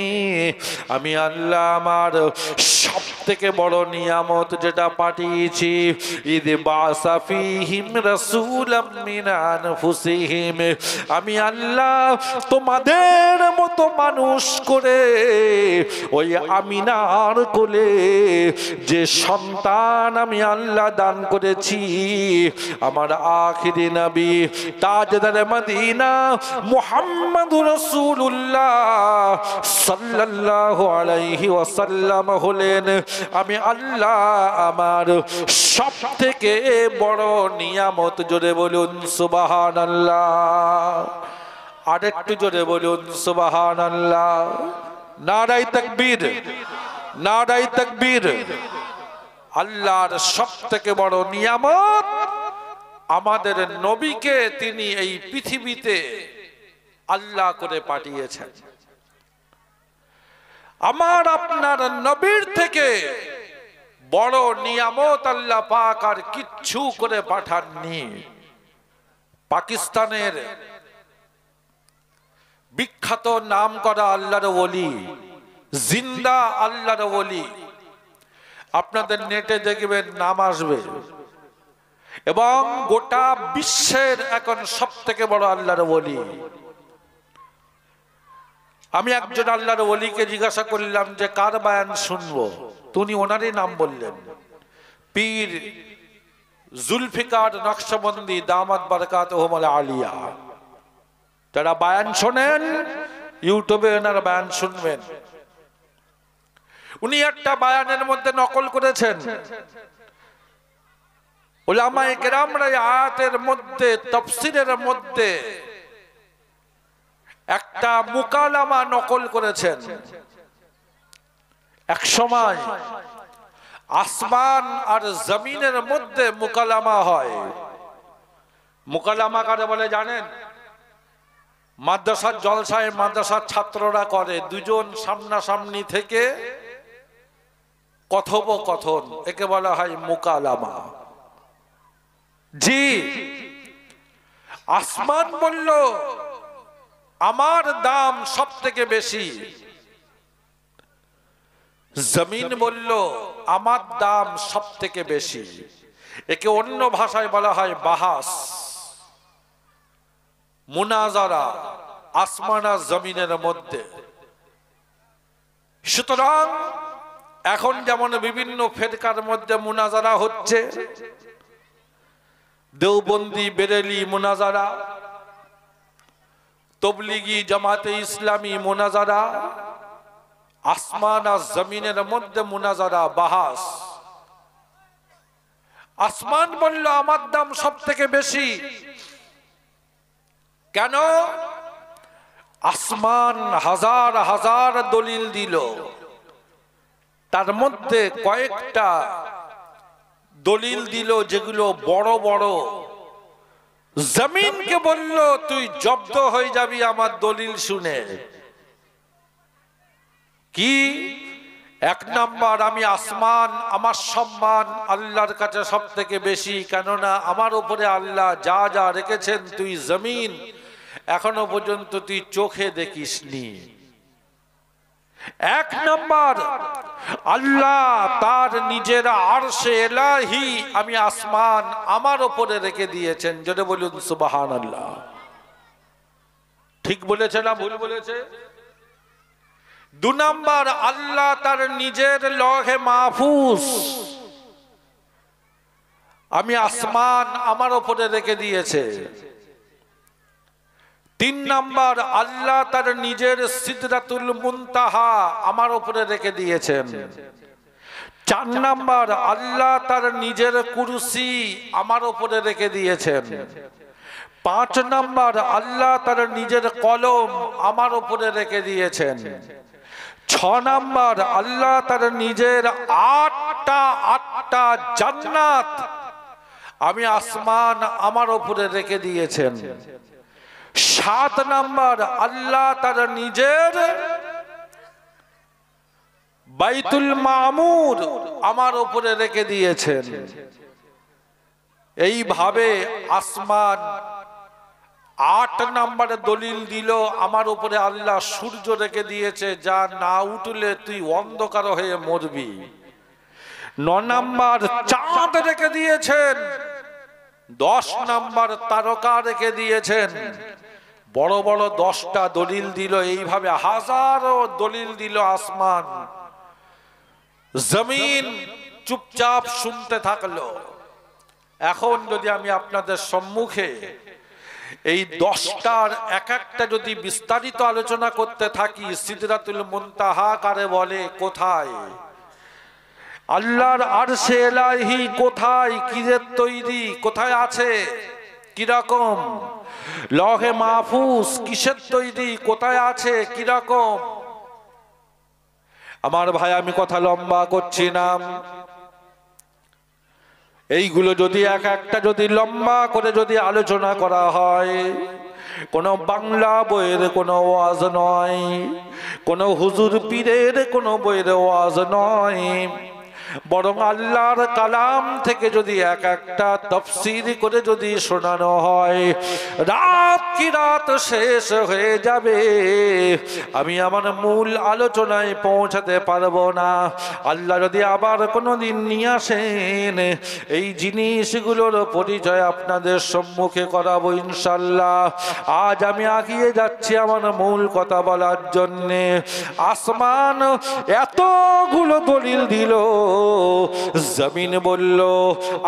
আমি আল্লাহ আমার সব থেকে বড় নিয়ামত যেটা পাঠিয়েছি, ঈদ বাসা ফীহিম রাসূলাম মিন আনফুসিহিম, আমি আল্লাহ তোমাদের মতো মানুষ করে ওই আমিনার কোলে যে সন্তান আমি আল্লাহ দান করেছি, আমার আখিরি নবী তাজদার মদিনা মুহাম্মদুর রাসূলুল্লাহ সাল্লাল্লাহু আলাইহি ওয়াসাল্লাম হলেন আমি আল্লাহ আমার সব থেকে বড় নিয়ামত। জোরে বলুন সুবহানাল্লাহ। আরেকটু জোরে বলুন সুবহানাল্লাহ। নারায়ে তাকবীর, নারায়ে তাকবীর। আল্লাহর সব থেকে বড় নিয়ামত আমাদের নবীকে তিনি এই পৃথিবীতে আল্লাহ করে পাঠিয়েছেন। আমার আপনার নবীর থেকে বড় নিয়ামত আল্লাহ পাক আর কিচ্ছু করে পাঠাননি। পাকিস্তানের বিখ্যাত নাম করা আল্লাহর ওলি, জিন্দা আল্লাহর ওলি, আপনাদের নেটে দেখবেন নাম আসবে, এবং গোটা বিশ্বের এখন সব থেকে বড় আল্লাহর ওলি। আমি একজন আল্লাহর ওলিকে জিজ্ঞাসা করলাম যে কার বয়ান শুনবো, তিনি ওনারই নাম বললেন, পীর জুলফিকার নকশবন্দি দামাত বারাকাতুহুম আলিয়া। যারা বায়ান শোনেন ইউটিউবে ওনার বায়ান শুনবেন। উনি একটা বায়ানের মধ্যে নকল করেছেন, উলামায়ে কেরামরা আয়াতের মধ্যে তাফসীরের মধ্যে একটা মুকালামা নকল করেছেন। এক সময় আসমান আর জমিনের মধ্যে মুকালামা হয়। মুকালামা কারে বলে জানেন? মাদ্রাসার জলসায় মাদ্রাসার ছাত্ররা করে, দুজন সামনাসামনি থেকে কথোপকথন, একে বলা হয় মুকালামা। জি, আসমান বলল আমার দাম সব থেকে বেশি, জমিন বলল আমার দাম সব থেকে বেশি। একে অন্য ভাষায় বলা হয় বাহাস, মুনাজারা আসমান আর জমিনের মধ্যে। সুতরাং এখন যেমন বিভিন্ন ফেরকার মধ্যে মুনাজারা হচ্ছে, দেওবন্দি বেরেলি মুনাজারা, তবলিগি জামাতে ইসলামী মুনাজারা, আসমান আর জমিনের মধ্যে মুনাজারা বাহাস। আসমান বলল আমার দাম সব থেকে বেশি। কেন? আসমান হাজার হাজার দলিল দিল, তার মধ্যে কয়েকটা দলিল দিল যেগুলো বড় বড়। জমিনকে বলল তুই জব্দ হয়ে যাবি আমার দলিল শুনে। কি? এক নাম্বার, আমি আসমান, আমার সম্মান আল্লাহর কাছে সব থেকে বেশি, কেননা আমার উপরে আল্লাহ যা যা রেখেছেন তুই জমিন এখনো পর্যন্ত তুই চোখে দেখিসনি। এক নাম্বার, আল্লাহ তার নিজের আরশে ইলাহি আমি আসমান আমার উপরে রেখে দিয়েছেন। যদি বলুন সুবহানাল্লাহ। ঠিক বলেছে না ভুল বলেছে? দু নাম্বার, আল্লাহ তার নিজের লৌহে মাহফুজ আমি আসমান আমার উপরে রেখে দিয়েছে। তিন নাম্বার, আল্লাহ তার নিজের সিদরাতুল মুনতাহা আমার উপরে রেখে দিয়েছেন। চার নাম্বার, আল্লাহ তার নিজের কুরসি আমার উপরে রেখে দিয়েছেন। পাঁচ নাম্বার, আল্লাহ তার নিজের কলম আমার উপরে রেখে দিয়েছেন। ছ নাম্বার, আল্লাহ তার নিজের আটটা জান্নাত আমি আসমান আমার উপরে রেখে দিয়েছেন। সাত নাম্বার, আল্লাহ তার নিজের বাইতুল মামুর আমার উপরে রেখে দিয়েছেন। এইভাবে আসমান ৮ নম্বরে দলিল দিল আমার উপরে আল্লাহ সূর্য রেখে দিয়েছে, যা না উঠলে তুই অন্ধকার হয়ে মরবি। ৯ নম্বর চাঁদ রেখে দিয়েছেন। ১০ নম্বর তারকা রেখে দিয়েছেন। বড় বড় ১০টা দলিল দিল। এইভাবে হাজারো দলিল দিল আসমান। জমিন চুপচাপ শুনতে থাকলো। এখন যদি আমি আপনাদের সম্মুখে এই ১০টার এক একটা যদি বিস্তারিত আলোচনা করতে থাকি, সিদরাতুল মুনতাহা কারে বলে, কোথায় আল্লাহর আরশে ইলাহি কোথায়, কিসের তৈরি, কোথায় আছে, কিরকম লৌহে মাহফুজ কিসের তৈরি, কোথায় আছে, কিরকম। আমার ভাই, আমি কথা লম্বা করছি না। এইগুলো যদি এক একটা যদি লম্বা করে যদি আলোচনা করা হয়, কোনো বাংলা বইয়ের কোনো ওয়াজ নয়, কোনো হুজুর পীরের কোনো বইয়ের ওয়াজ নয়, বরং আল্লাহর কালাম থেকে যদি এক একটা তাফসীর করে যদি শোনানো হয়, রাত কি রাত শেষ হয়ে যাবে, আমি আমার মূল আলোচনায় পৌঁছাতে পারবো না। আল্লাহ যদি আবার কোনোদিন নিয়ে আসেন, এই জিনিসগুলোর পরিচয় আপনাদের সম্মুখে করাবো ইনশাল্লাহ। আজ আমি আগিয়ে যাচ্ছি আমার মূল কথা বলার জন্যে। আসমান এতগুলো দলিল দিল, জমিন বলল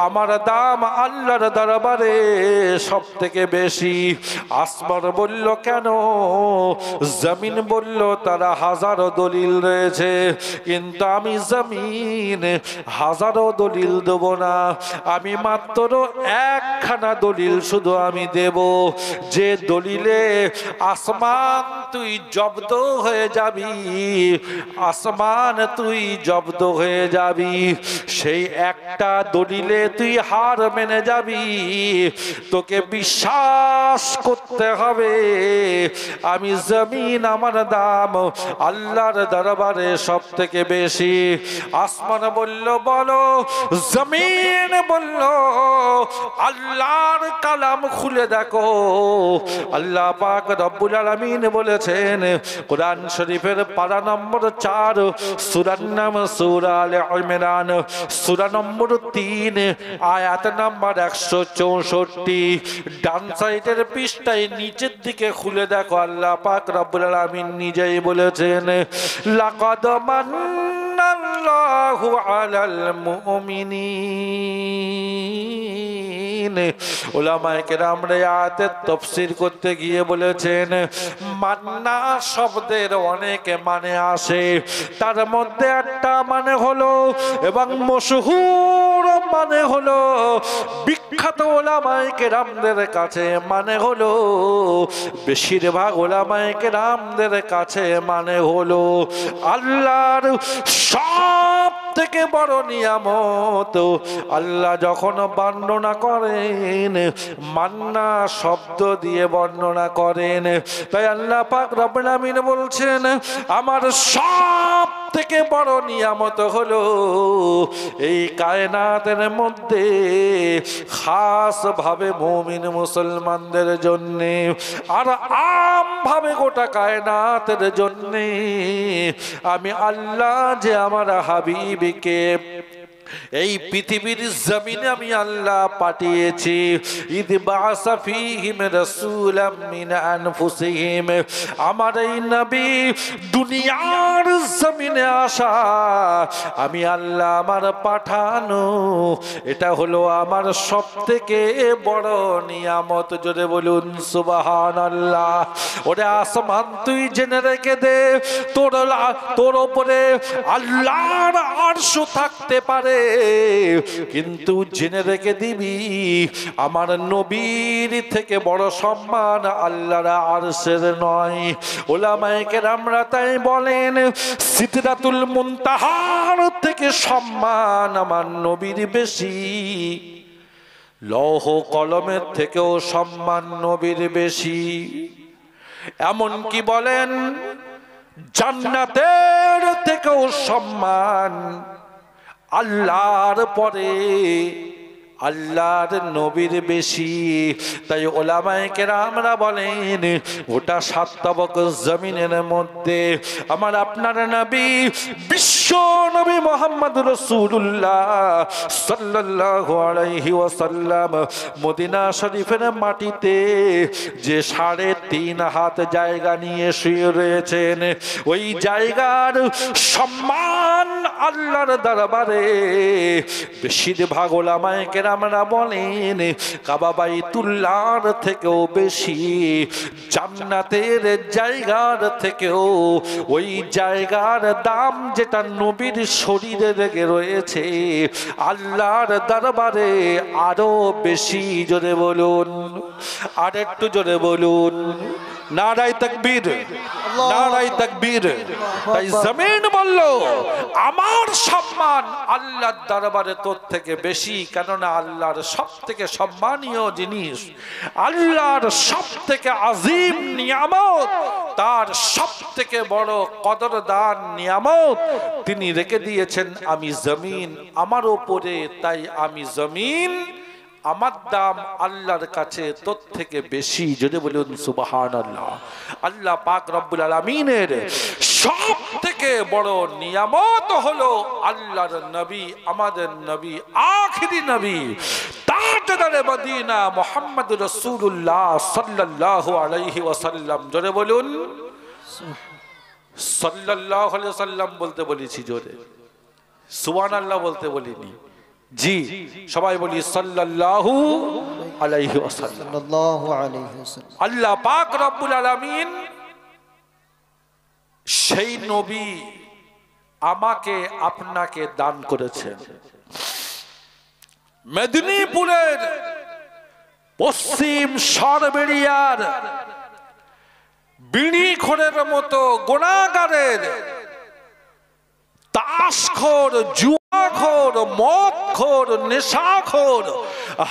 আমার দাম আল্লাহর দরবারে সব থেকে বেশি। আসমান বলল কেন? জমিন বলল তারা হাজারো দলিল রয়েছে, কিন্তু আমি জমিন হাজারো দলিল দেব না, আমি মাত্র একখানা দলিল শুধু আমি দেব, যে দলিলে আসমান তুই জব্দ হয়ে যাবি, আসমান তুই জব্দ হয়ে যাবি। সেই একটা দলিলে তুই হার মেনে যাবি। তোকে বিশ্বাস করতে হবে আমি জমিন আমার দাম আল্লাহর দরবারে সব থেকে বেশি। আসমান বলল বলো, জমিন বলল আল্লাহর কালাম খুলে দেখো। আল্লাহ পাক রব্বুল আলামিন বলেছেন কোরআন শরীফের পারা নম্বর 4, সূরার নাম সূরা আলে ইমরান, সূরা নম্বর 3, আয়াত নাম্বার 164। ডান সাইডের পৃষ্ঠায় নিচের দিকে খুলে দেখো, আল্লাহ পাক রব্বুল আলামিন নিজেই বলেছেন লাকাদ মান্নাল্লাহু আলাল মুমিনিন। উলামায়ে কেরাম আয়াতের তাফসীর করতে গিয়ে বলেছেন মান্না শব্দের অনেক মানে আসে, তার মধ্যে একটা মানে হলো এবং মশহুর মানে হলো, বিখ্যাত উলামায়ে কেরামদের কাছে মানে হলো, বেশিরভাগ উলামায়ে কেরামদের কাছে মানে হলো আল্লাহর সব থেকে বড় নিয়ামত। আল্লাহ যখন বর্ণনা করেন মান্না শব্দ দিয়ে বর্ণনা করেন, তাই আল্লাহ পাক রব্বুল আমিন বলছেন আমার সব থেকে বড় নিয়ামত হলো এই কায়নাতের মধ্যে খাস ভাবে মুমিন মুসলমানদের জন্য আর আম ভাবে গোটা কায়নাতের জন্য আমি আল্লাহ যে আমার হাবিবকে এই পৃথিবীর জমিনে আমি আল্লাহ পাঠিয়েছি। ইদ বাসা ফীহিম রাসূলাম মিন আনফুসিহিম, আমার এই নবী দুনিয়ার জমিনে আসা, আমি আল্লাহ আমার পাঠানো, এটা হলো আমার সবথেকে বড় নিয়ামত। জোরে বলুন সুবহানাল্লাহ। ওরে আসমান তুই জেনে রেখে দে, তোর উপরে আল্লাহর আরশ থাকতে পারে, কিন্তু জেনে রেখে দিবি আমার নবীর থেকে বড় সম্মান আল্লাহর আরশের নয়। উলামায়ে কেরামরা তাই বলেন সিদরাতুল মুনতাহার থেকে সম্মান আমার নবীর বেশি, লৌহ কলমের থেকেও সম্মান নবীর বেশি। এমন কি বলেন জান্নাতের থেকেও সম্মান আল্লাহর পরে আল্লাহর নবীর বেশি। তাই উলামায়ে কেরামরা বলেন ওটা 7 তবক জমিনের মধ্যে আমার আপনার নবী বিশ্ব নবী মুহাম্মদুর রাসূলুল্লাহ সাল্লাল্লাহু আলাইহি ওয়াসাল্লাম মদিনা শরীফের মাটিতে যে 3.5 হাত জায়গা নিয়ে শুয়ে রয়েছেন, ওই জায়গার সম্মান আল্লাহর দরবারে বেশিরভাগ উলামায়ে কেরাম আমরা বলেন কাবা বাইতুল্লাহর থেকেও বেশি, জান্নাতের জায়গার থেকেও ওই জায়গার দাম যেটা নবীর শরীরে লেগে রয়েছে আল্লাহর দরবারে আরো বেশি। জোরে বলুন, আর একটু জোরে বলুন নারায়ে তাকবীর, নারায়ে তাকবীর। তাই জমিন বলল আমার সম্মান আল্লাহর দরবারে তোর থেকে বেশি, কেননা আল্লাহর সব থেকে সম্মানীয় জিনিস, আল্লাহর সব থেকে আজিম নিয়ামত তার সবথেকে বড় কদরদান নিয়ামত তিনি রেখে দিয়েছেন আমি জমিন আমার উপরে। তাই আমি জমিন, আমার দাম আল্লাহর কাছে তোর থেকে বেশি। যদি বলুন সুবহানাল্লাহ। আল্লাহ পাক রব্বুল আলামিনের সব থেকে বড় নিয়ামত হলো আল্লাহর নবী, আমাদের নবী, আখিরি নবী, তাজদারে মদিনা মুহাম্মদুর রাসূলুল্লাহ সাল্লাল্লাহু আলাইহি ওয়াসাল্লাম। জোরে বলুন সাল্লাল্লাহু আলাইহি ওয়াসাল্লাম বলতে বলেছি, জোরে সুবহানাল্লাহ বলতে বলিনি। জি, সবাই বলি সাল্লাল্লাহু আলাইহি ওয়াসাল্লাম। আল্লাহ পাক রব্বুল আলামিন সেই নবী আমাকে আপনাকে দান করেছেন। মেদিনীপুরের পশ্চিম সরবেরিয়ার বিড়িখোরের মতো গুনাহগারের, তাসখোর, জুয়াখোর, মদখোর, নেশাখোর,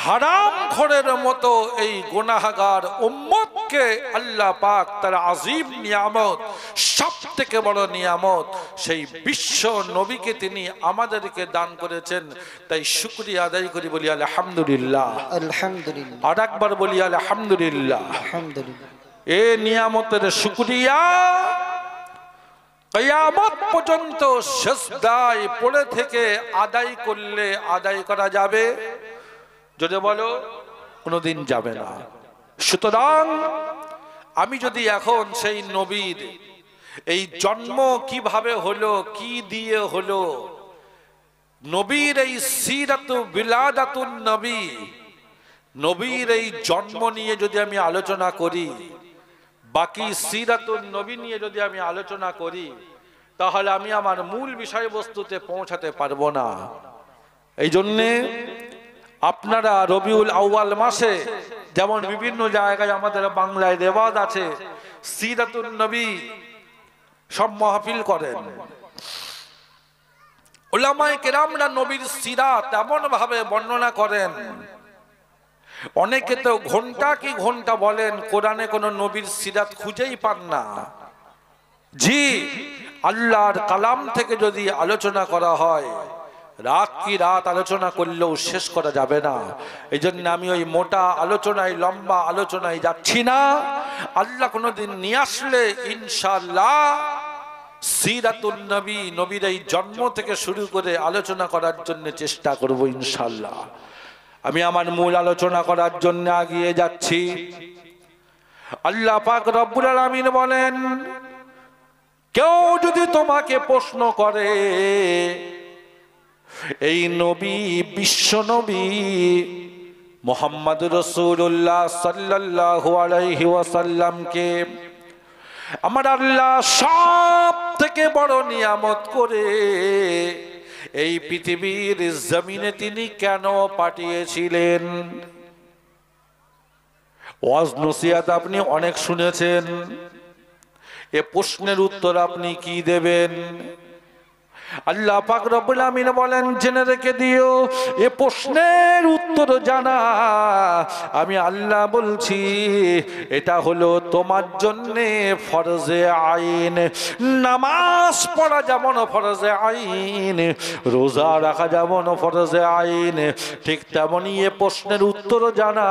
হারামখোরের মতো এই গুনাহগার উম্মতকে আল্লাহ পাক তার আজিম নিয়ামত, সব থেকে বড় নিয়ামত সেই বিশ্ব নবীকে তিনি আমাদেরকে দান করেছেন। তাই শুকরিয়া আদায় করি, বলি আলহামদুলিল্লাহ, আলহামদুলিল্লাহ। আর একবার বলি আলহামদুলিল্লাহ, আলহামদুলিল্লাহ। এ নিয়ামতের শুকরিয়া কিয়ামত পর্যন্ত সিজদায় পড়ে থেকে আদায় করলে আদায় করা যাবে? যদি বলো কোনোদিন যাবে না। সুতরাং আমি যদি এখন সেই নবীর এই জন্ম কিভাবে হলো, কি দিয়ে হলো, নবীর এই সিরাতু বিলাদাতুন নবী, নবীর এই জন্ম নিয়ে যদি আমি আলোচনা করি, বাকি সিরাতুন নবী নিয়ে যদি আমি আলোচনা করি, তাহলে আমি আমার মূল বিষয়বস্তুতে পৌঁছাতে পারবো না। এই জন্যে আপনারা রবিউল আউয়াল মাসে যেমন বিভিন্ন জায়গায় আমাদের বাংলায় রেওয়াজ আছে, সিরাতুন নবী সব মাহফিল করেন। উলামায়ে কেরামরা নবীর সিরাত এমন ভাবে বর্ণনা করেন, অনেকে তো ঘন্টা কি ঘন্টা বলেন, কোরআনে কোন নবীর সিরাত খুঁজেই পান না। জি, আল্লাহর কালাম থেকে যদি আলোচনা করা হয়, রাত কি রাত আলোচনা করলেও শেষ করা যাবে না। এই জন্য আমি ওই মোটা আলোচনায়, লম্বা আলোচনায় যাচ্ছি না। আল্লাহ কোনোদিন নিয়ে আসলে ইনশাআল্লাহ সিরাতুন নবী, নবীর এই জন্ম থেকে শুরু করে আলোচনা করার জন্য চেষ্টা করব ইনশাআল্লাহ। আমি আমার মূল আলোচনা করার জন্য এগিয়ে যাচ্ছি। আল্লাহ পাক রব্বুল আলামিন বলেন, কেউ যদি তোমাকে প্রশ্ন করে এই নবী, বিশ্ব নবী মুহাম্মদুর রাসূলুল্লাহ সাল্লাল্লাহু আলাইহি ওয়াসাল্লামকে আমার আল্লাহ সব থেকে বড় নিয়ামত করে এই পৃথিবীর জমিনে তিনি কেন পাঠিয়েছিলেন? ওয়াজ নসিহত আপনি অনেক শুনেছেন, এ প্রশ্নের উত্তর আপনি কি দেবেন? আল্লাহ পাক রব্বুল আমিন বলেন, জেনে রেখে দিও এ প্রশ্নের উত্তর জানা আমি আল্লাহ বলছি, এটা হলো তোমার জন্যে ফরজে আইন। নামাজ পড়া যেমন ফরজে আইন, রোজা রাখা যেমন ফরজে আইন, ঠিক তেমনি এ প্রশ্নের উত্তর জানা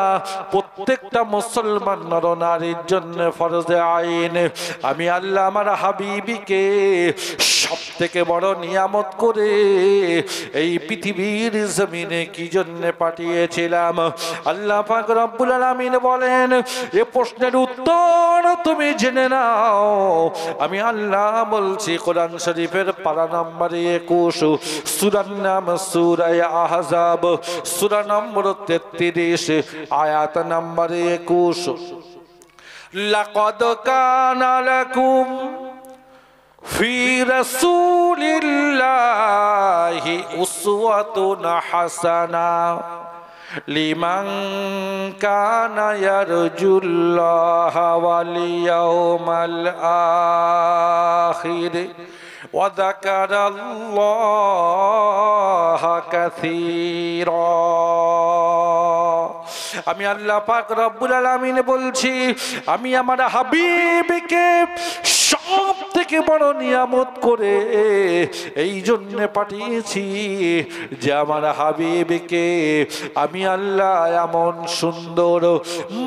প্রত্যেকটা মুসলমান নর নারীর জন্য ফরজে আইন। আমি আল্লাহ আমার হাবিবিকে সব থেকে বড় নিয়ামত করে এই পৃথিবীর জমিনে কি জন্য পাঠিয়েছিলাম? আল্লাহ পাক রব্বুল আলামিন বলেন, এ প্রশ্নের উত্তর তুমি জেনে নাও। আমি আল্লাহ বলছি, কোরআন শরীফের পারা নম্বর 21, সূরার নাম সূরা আহজাব, সূরা নম্বর 33, আয়াত নম্বর 21। লাকাদ কানা লাকুম ফি রাসূলিল্লাহি উসওয়াতুন হাসানা লিমান কানা ইয়ারজুল্লাহা ওয়াল ইয়াউমাল আখির ওয়া যাকারাল্লাহা কাসীরা। আমি আল্লাহ পাক রব্বুল আলামিন বলছি, আমি আমার হাবিবকে সব থেকে বড় নিয়ামত করে এই জন্য পাঠিয়েছি যে আমার হাবিবকে আমি আল্লাহ এমন সুন্দর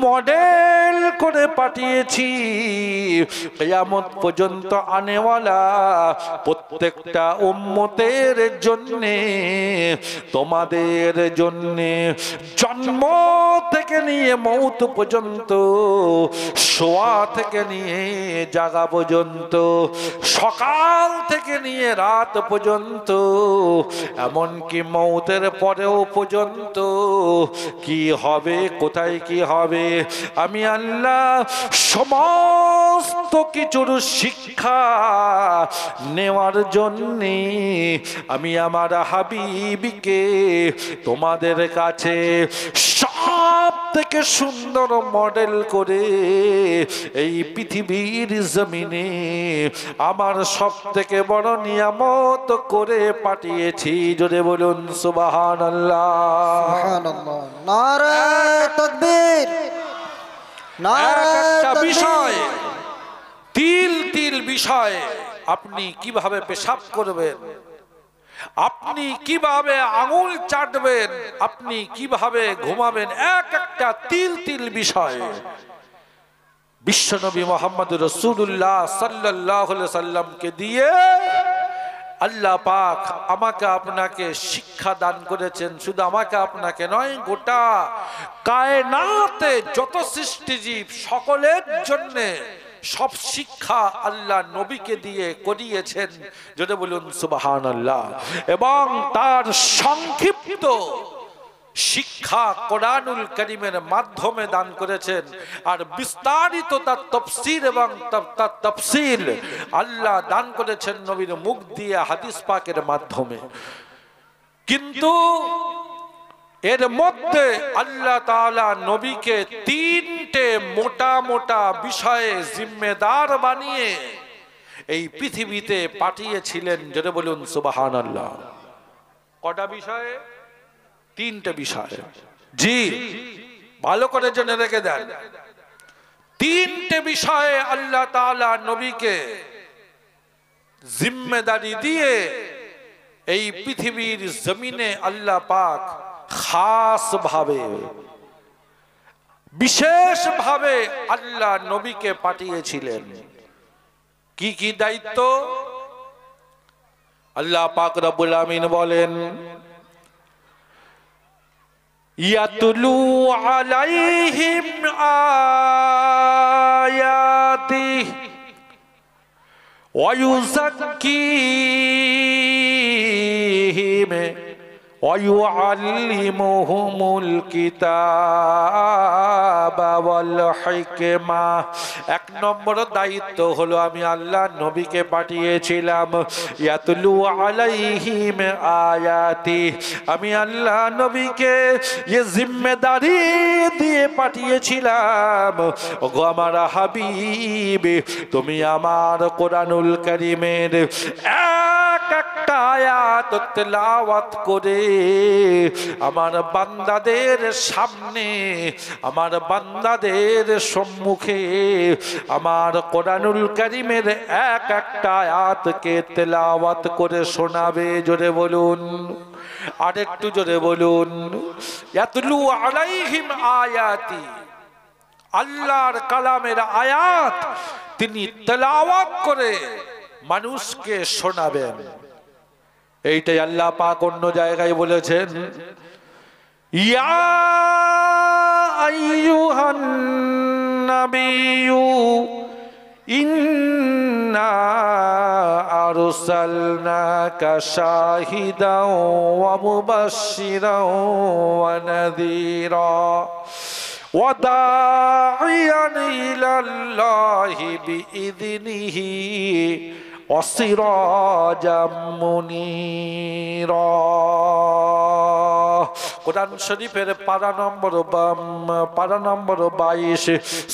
মডেল করে পাঠিয়েছি, কিয়ামত পর্যন্ত আনেওয়ালা প্রত্যেকটা উম্মতের জন্যে, তোমাদের জন্যে জন্ম থেকে নিয়ে মৌত পর্যন্ত, শোয়া থেকে নিয়ে জাগা পর্যন্ত, সকাল থেকে নিয়ে রাত পর্যন্ত, এমনকি মৌতের পরেও পর্যন্ত কি হবে, কোথায় কি হবে, আমি আল্লাহ সমস্ত কিছুর শিক্ষা নেওয়ার জন্যে আমি আমার হাবিবকে তোমাদের কাছে সব থেকে সুন্দর মডেল করে এই পৃথিবীর জমিনে আমার সব থেকে বড় নিয়ামত করে পাঠিয়েছি। জোরে বলুন সুবহানাল্লাহ। সুবহানাল্লাহ। নারে তাকবীর, নারে তাকবীর। বিষয় তিল তিল বিষয়, আপনি কিভাবে পেশাব করবেন, আপনি কিভাবে আঙুল চাটবেন, আপনি কিভাবে ঘুমাবেন, এক একটা তিল তিল বিষয় বিশ্বনবী মুহাম্মদ রাসূলুল্লাহ সাল্লাল্লাহু আলাইহি সাল্লামকে দিয়ে আল্লাহ পাক আমাকে আপনাকে শিক্ষা দান করেছেন। শুধু আমাকে আপনাকে নয়, গোটা কায়নাতে যত সৃষ্টিজীব সকলের জন্য সব শিক্ষা আল্লাহ নবীকে দিয়ে করিয়েছেন। যদি বলুন সুবহানাল্লাহ। এবং তার সংক্ষিপ্ত শিক্ষা কোরআনুল কারীমের মাধ্যমে দান করেছেন, আর বিস্তারিত তার তাফসীর এবং তার তাফসীর আল্লাহ দান করেছেন নবীর মুখ দিয়ে হাদিস পাকের মাধ্যমে। কিন্তু এর মধ্যে আল্লাহ তাআলা নবীকে তিনটে মোটা মোটা বিষয়ে জিম্মেদার বানিয়ে এই পৃথিবীতে পাঠিয়েছিলেন। যদি বলুন সুবহানাল্লাহ। কটা বিষয়ে? তিনটে বিষয়। জি, ভালো করে জেনে রেখে দেন। তিনটে বিষয়ে আল্লাহ তাআলা নবীকে জিম্মেদারি দিয়ে এই পৃথিবীর জমিনে আল্লাহ পাক খাস ভাবে, বিশেষ ভাবে আল্লাহ নবীকে পাঠিয়েছিলেন। কি কি দায়িত্ব? আল্লাহ পাক রব্বুল আমিন বলেন, ইয়াতুলু আলাইহিম আয়াতিহি ওয়া ইউযাক্কিহিম ওয়া ইউআল্লিমুহুমুল কিতাবা ওয়াল হিকমা। এক নম্বর দায়িত্ব হলো আমি আল্লাহ নবীকে পাঠিয়েছিলাম ইয়াতুলু আলাইহিম আয়াতি, আমি আল্লাহ নবীকে এই জিম্মেদারি দিয়ে পাঠিয়েছিলাম, ওগো আমার হাবিব, তুমি আমার কোরআনুল কারীমের এক একটা আয়াত তেলাওয়াত করে আমার বান্দাদের সামনে, আমার বান্দাদের সম্মুখে আমার কোরআনুল কারীমের এক একটা আয়াতকে তেলাওয়াত করে শোনাবে। জোরে বলুন, আরেকটু জোরে বলুন। ইয়াতলু আলাইহিম আয়াতি, আল্লাহর কালামের আয়াত তিনি তেলাওয়াত করে মানুষকে শোনাবেন। এইটাই আল্লাহ পাক অন্য জায়গায় বলেছেন, ইয়া আইয়ুহান নাবিয়্যু ইন্না আরসালনাকা শাহিদাও ওয়া মুবাশশিরাও ওয়া নাযীরা ওয়া দাঈয়ান ইলাল্লাহি বিইযনিহি وسراجا منيرا কোরআন শরীফের পারা নম্বর 22,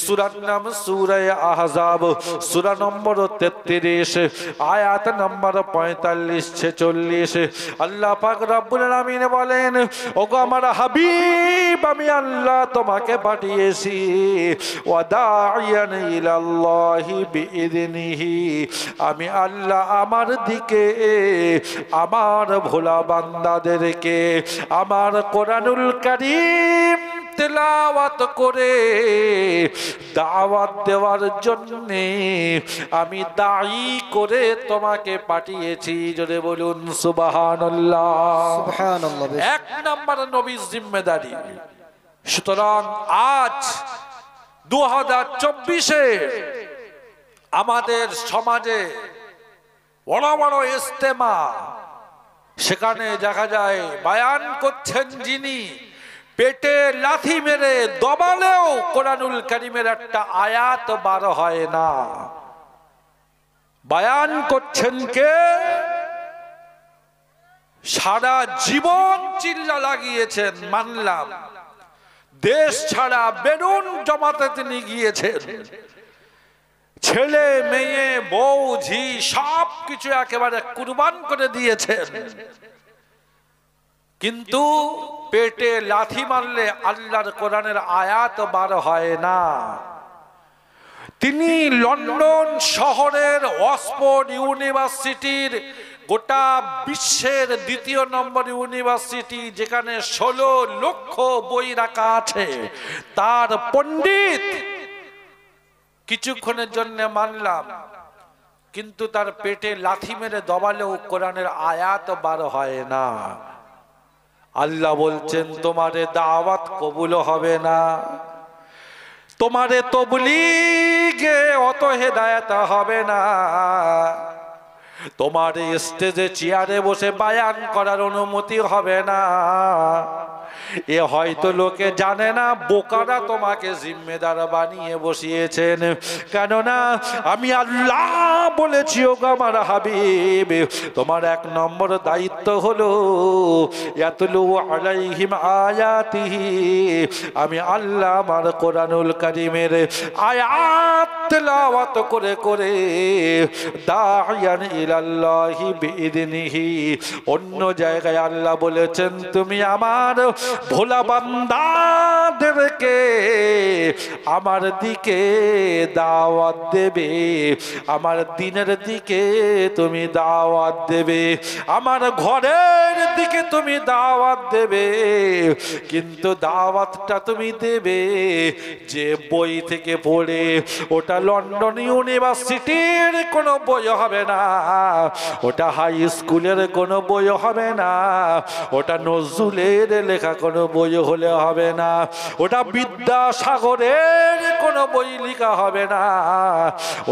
সূরার নাম সূরা আহজাব, সূরা নম্বর 33, আয়াত নম্বর 45-46। আল্লাহ পাক রব্বুল আলামিন বলেন, ওগো আমার হাবিব, আমি আল্লাহ তোমাকে পাঠিয়েছি ওয়াদাইয়ান ইলাল্লাহি বিইذনিহি, আমি আল্লাহ আমার দিকে আমার ভোলা বান্দাদেরকে আমার কোরআনুল কারীম তেলাওয়াত করে দাওয়াত দেওয়ার জন্য আমি দায়ী করে তোমাকে পাঠিয়েছি। জোরে বলুন সুবহানাল্লাহ। সুবহানাল্লাহ। এক নম্বর নবীর জিম্মেদারি। সুতরাং আজ 2024-এ আমাদের সমাজে বড় বড় ইজতেমা, সেখানে দেখা যায় বায়ান করছেন যিনি, পেটে লাথি মেরে দবালেও কোরআনুল কারীমের একটা আয়াত বার হয় না। বায়ান করছেন কে? সারা জীবন চিল্লা লাগিয়েছেন, মানলাম। দেশ ছাড়া বেরুন জমাতে তিনি গিয়েছেন, ছেলে মেয়ে বউ ঝি সব কিছু একেবারে কুরবান করে দিয়েছেন, কিন্তু পেটে লাথি মারলে আল্লাহর কোরআনের আয়াত বার হয় না। তিনি লন্ডন শহরের অক্সফোর্ড ইউনিভার্সিটির, গোটা বিশ্বের 2 নম্বর ইউনিভার্সিটি, যেখানে 16 লক্ষ বই রাখা আছে, তার পণ্ডিত। কিছুক্ষণের জন্য মানলাম, কিন্তু তার পেটে লাথি মেরে দবালেও কোরআনের আয়াত বার হয় না। আল্লাহ বলছেন, তোমারে দাওয়াত কবুল হবে না, তোমারে তবলীগে অত হেদায়েত হবে না, তোমার স্টেজে চেয়ারে বসে বায়ান করার অনুমতি হবে না। এ হয়তো লোকে জানে না, বোকারা তোমাকে জিম্মেদার বানিয়ে বসিয়েছেন। কেননা আমি আল্লাহ বলেছি, ওগো আমার হাবিব, তোমার 1 নম্বর দায়িত্ব হলো ইয়াতলু আলাইহিম আয়াতিহি, আমি আল্লাহ আমার কোরআনুল কারীমের আয়াত তেলাওয়াত করে করে দাইয়ান ইলাল্লাহি বিইذনিহি। অন্য জায়গায় আল্লাহ বলেছেন, তুমি আমার ভোলা বান্দাদেরকে আমার দিকে দাওয়াত দেবে, আমার দ্বীনের দিকে তুমি দাওয়াত দেবে, আমার ঘরের দিকে তুমি দাওয়াত দেবে। কিন্তু দাওয়াতটা তুমি দেবে যে বই থেকে পড়ে, ওটা লন্ডন ইউনিভার্সিটির কোনো বই হবে না, ওটা হাই স্কুলের কোনো বই হবে না, ওটা নজরুলের লেখা কোনো বই হলে হবে না, ওটা বিদ্যাসাগরের কোনো বই লেখা হবে না,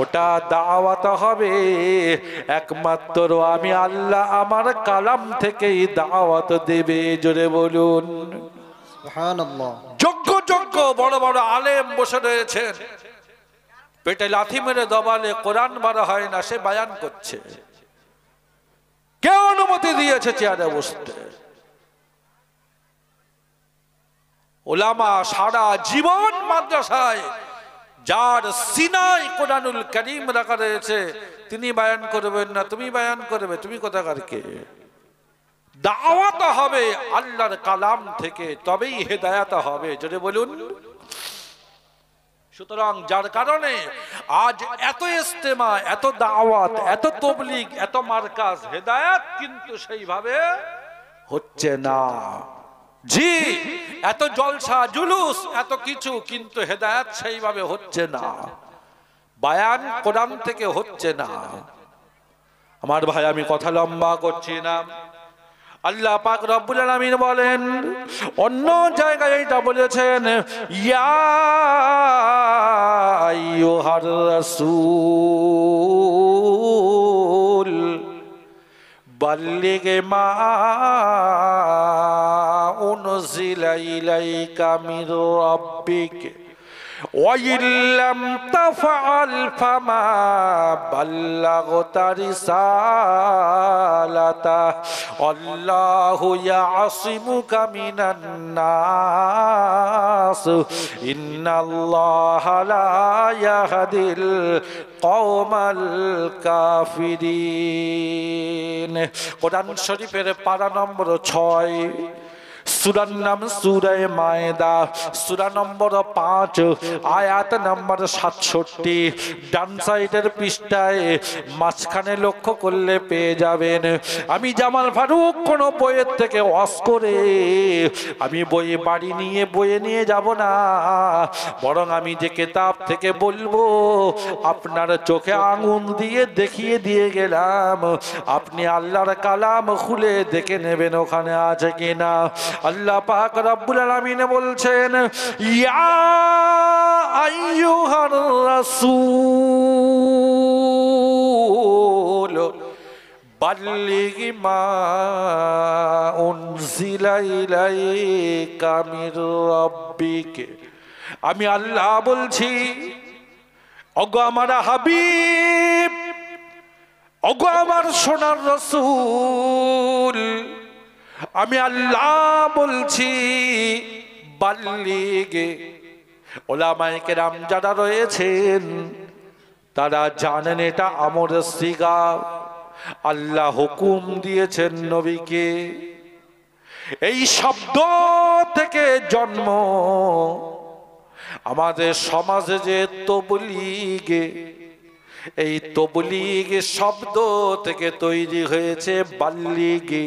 ওটা দাওয়াত হবে একমাত্র আমি আল্লাহ আমার কালাম থেকেই দাওয়াত দেবে। জোরে বলুন সুবহানাল্লাহ। যোগ্য যোগ্য বড় বড় আলেম বসে রয়েছেন, পেটে লাথি মেরে দবালে কোরআন বাড়া হয় না, সে বায়ান করছে। কে অনুমতি দিয়েছে চেয়ারে বসতে? ওলামা সারা জীবন মাদ্রাসায়, যার সিনায় কোরআনুল কারীম রাখা রয়েছে, তিনি বায়ান করবেন না, তুমি বায়ান করবে? তুমি কোথাকার কে? দাওয়াত হবে আল্লাহর কালাম থেকে, তবেই হেদায়েত হবে। যদি বলুন। সুতরাং যার কারণে আজ এত ইজতেমা, এত দাওয়াত, এত তাবলীগ, এত মারকাজ, হেদায়েত কিন্তু সেইভাবে হচ্ছে না। জি, এত জলসা জুলুস, এত কিছু, কিন্তু হেদায়েত সেইভাবে হচ্ছে না, বায়ান কোরআন থেকে হচ্ছে না। আমার ভাই, আমি কথা লম্বা করছি না। আল্লাহ পাক রব্বুল আলামিন বলেন, অন্য জায়গায় এটা বলেছেন, ইয়া আইয়ুহার রাসূল বাল্লিগ মা উনজিলা ইলাইকা মির রাব্বিক وإن لم تفعل فما بلغت رسالته والله يعصمك من الناس إن الله لا يهدي القوم الكافرين কোরআন শরীফের পারা নম্বর 6 সূরার নাম সূরা মায়েদা, সূরা নম্বর 5 আয়াত নম্বর 67। ডান সাইডের পৃষ্ঠায় মাঝখানে লক্ষ্য করলে পেয়ে যাবেন। আমি জামাল ফারুক কোন বইয়ের থেকে ওয়াজ করে আমি বইয়ে নিয়ে যাব না, বরং আমি যে কিতাব থেকে বলবো আপনার চোখে আঙুল দিয়ে দেখিয়ে দিয়ে গেলাম, আপনি আল্লাহর কালাম খুলে দেখে নেবেন ওখানে আছে কিনা। আল্লাহ পাক রব্বুল আলামিন বলছেন, ইয়া আইয়ুহার রাসূল বাল্লিগ মা উনজিলা ইলাইকা মির রাব্বিক। আমি আল্লাহ বলছি, ওগো আমার হাবিব, ওগো আমার সোনার রাসূল, আমি আল্লাহ বলছি বাল্লিগে। ওলামায়ে কেরাম যারা রয়েছেন তারা জানেন এটা আমরের সিগা, আল্লাহ হুকুম দিয়েছেন নবীকে। এই শব্দ থেকে জন্ম আমাদের সমাজে যে তবলিগে, এই তবলিগ শব্দ থেকে তৈরি হয়েছে বাল্লিগে।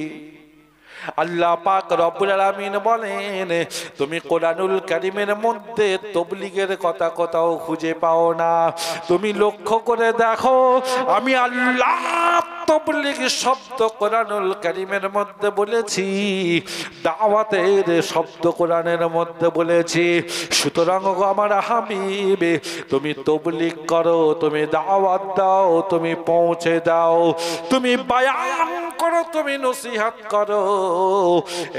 আল্লাহ পাক রব্বুল আলামিন বলেন, তুমি কোরআনুল কারীমের মধ্যে তবলিগের কোথাও খুঁজে পাও না। তুমি লক্ষ্য করে দেখো, আমি আল্লাহ তবলিগ শব্দ কোরআনুল কারীমের মধ্যে বলেছি, দাওয়াতের শব্দ কোরআনের মধ্যে বলেছি। সুতরাং আমার হাবিব, তুমি তবলিগ করো, তুমি দাওয়াত দাও, তুমি পৌঁছে দাও, তুমি বায়ান করো, তুমি নসিহত করো।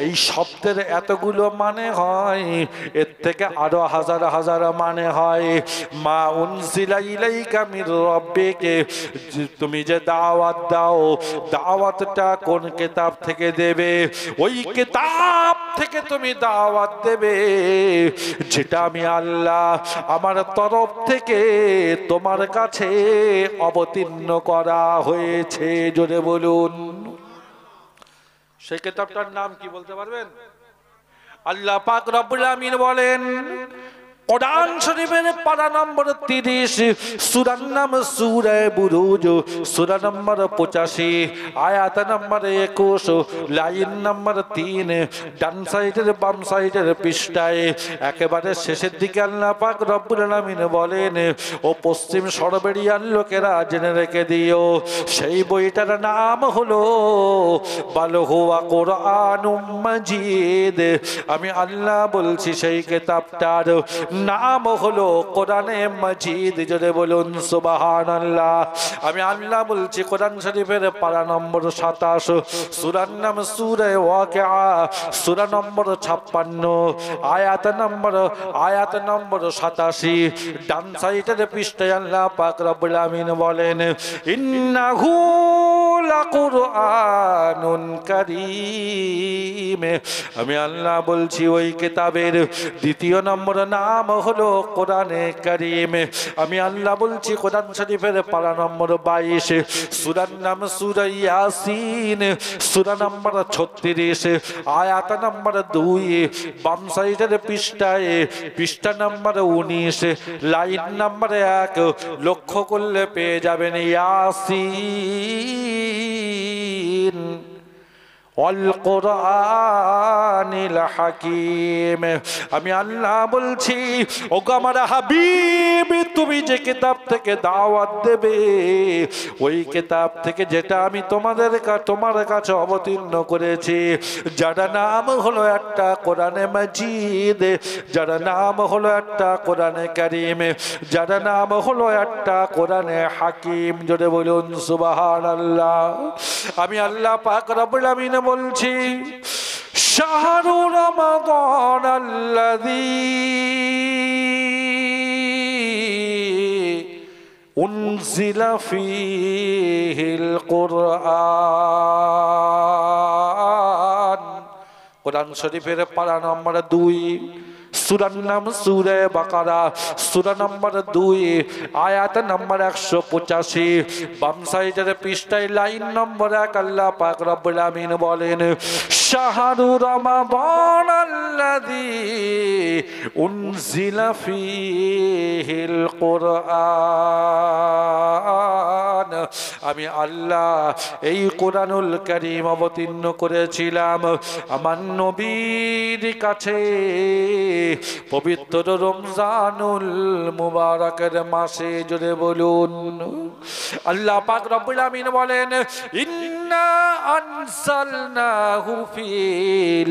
এই শব্দের এতগুলো মানে হয়, এর থেকে আরো হাজার হাজার মানে হয়। মা উনজিলা ইলাইকা মির রাব্বিক, তুমি যে দাওয়াত দাও, দাওয়াতটা কোন কিতাব থেকে দেবে? ওই কিতাব থেকে তুমি দাওয়াত দেবে যেটা আমি আল্লাহ আমার তরফ থেকে তোমার কাছে অবতীর্ণ করা হয়েছে। জোরে বলুন, সেই কিতাবটার নাম কি বলতে পারবেন? আল্লাহ পাক রব্বুল আমিন বলেন, কোরআন শরীফের পারা নম্বর 30, সূরার নাম সূরা বুরুজ, সূরা নম্বর 85 আয়াত নম্বর 21, লাইন নম্বর 3, ডান সাইডের বাম সাইডের পৃষ্ঠায় একেবারে শেষের দিকে আল্লাহ পাক রব্বুল আলামিন বলেন, ও পশ্চিম সরবেরিয়ার লোকেরা জেনে রেখে দিও, সেই বইটার নাম হলো বাল হুয়া কুরআনুম মাজিদ। আমি আল্লাহ বলছি সেই কিতাবটার নাম হলো কোরআনে মাজিদ। জোরে বলুন সুবহানাল্লাহ। আমি আল্লাহ বলছি কোরআন শরীফের পারা নম্বর 27, সূরার নাম সূরা ওয়াকিয়া, সূরা নম্বর 56 আয়াত নম্বর 87, ডান সাইডের পৃষ্ঠায় আল্লাহ পাক রব্বুল আমিন বলেন, ইন্নাহু লাকুরআনুন কারীম। আমি আল্লাহ বলছি ওই কিতাবের দ্বিতীয় নম্বর নাম হলো কোরআনে কারীম। আমি আল্লাহ বলছি কোরআন শরীফের পারা নম্বর 22, সূরার নাম সূরা ইয়াসিন, সূরা নম্বর 36 আয়াত নম্বর 2, বাম সাইডের পৃষ্ঠায় পৃষ্ঠা নম্বর 19 লাইন নম্বর 1 লক্ষ্য করলে পেয়ে যাবেন ইয়াসিন ওয়াল কুরআনিল হাকীম। আমি আল্লাহ বলছি, ওগো আমার হাবিব, তুমি যে কিতাব থেকে দাওয়াত দেবে, ওই কিতাব থেকে যেটা আমি তোমার কাছে অবতীর্ণ করেছি, যার নাম হলো একটা কোরআনে মাজিদ, যার নাম হলো একটা কোরআনে কারীম, যার নাম হলো একটা কোরআনে হাকীম। জোরে বলুন সুবহানাল্লাহ। আমি আল্লাহ পাক রব্বুল আমিন বলছি, শাহরু রমাদান আল্লাযী উনজিলা ফীহিল কুরআন। কোরআন শরীফের পারা নম্বর 2, সূরার নাম সূরা বাকারা, সূরা নম্বর 2, আয়াত নম্বর 185। বাম সাইডের পৃষ্ঠায় লাইন নম্বর 1 আল্লাহ পাক রব্বুল আমিন বলেন, শাহরু রমাদান আল্লাযী উনজিলা ফীহিল কুরআন। আমি আল্লাহ এই কোরআনুল কারীম অবতীর্ণ করেছিলাম আমার নবীর কাছে পবিত্র রমজানুল মুবারকের মাসে। জোরে বলুন আল্লাহ পাক রব্বুল আমিন বলেন, ইন্না আনজালনাহু ফি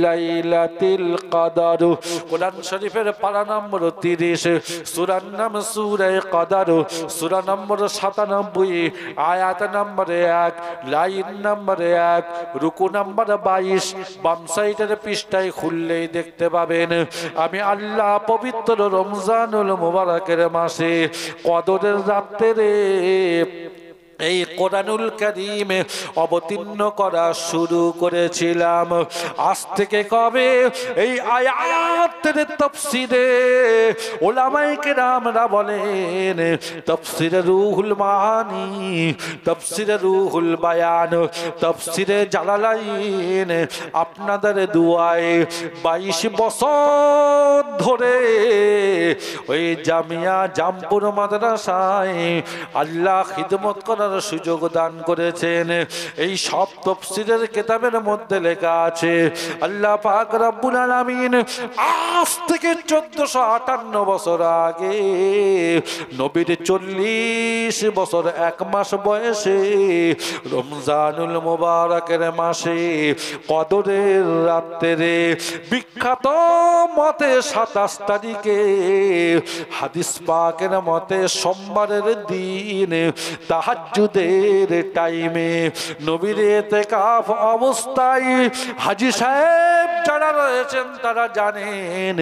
লাইলাতিল কদর। কোরআন শরীফের পারা নম্বর 30, সূরার নাম সূরা কদর, সূরা নম্বর 97, আয়াত নম্বর 1, লাইন নম্বর 1, রুকু নম্বর 22। বাম সাইডের পৃষ্ঠায় খুললেই দেখতে পাবেন আমি আল্লাহ পবিত্র রমজানুল মুবারকের মাসে কদরের রাত্রে এই কোরআনুল কারীম অবতীর্ণ করা শুরু করেছিলাম। আজ থেকে কবে এই আয়াতের তাফসীরে উলামায়ে কেরামরা বলেন, তাফসীরে রুহুল মাআনি, তাফসীরে রুহুল বায়ান, তাফসীরে জালালাইন আপনাদের দুয়ায় 22 বছর ধরে ওই জামিয়া জামপুর মাদ্রাসায় আল্লাহ খিদমত করার সুযোগ দান করেছেন। এই সব তাফসীরের কিতাবের মধ্যে লেখা আছে আল্লাহ পাক রব্বুল আলামিন আজ থেকে 1458 বছর আগে নবীর 40 বছর 1 মাস বয়সে রমজানুল মুবারকের মাসে কদরের রাত্রে বিখ্যাত মতে 27 তারিখে, হাদিস পাকের মতে সোমবারের দিন তাহাজ্জুদের টাইমে নবীর ইতিকাফ অবস্থায় হাজী সাহেব যারা রয়েছেন তারা জানেন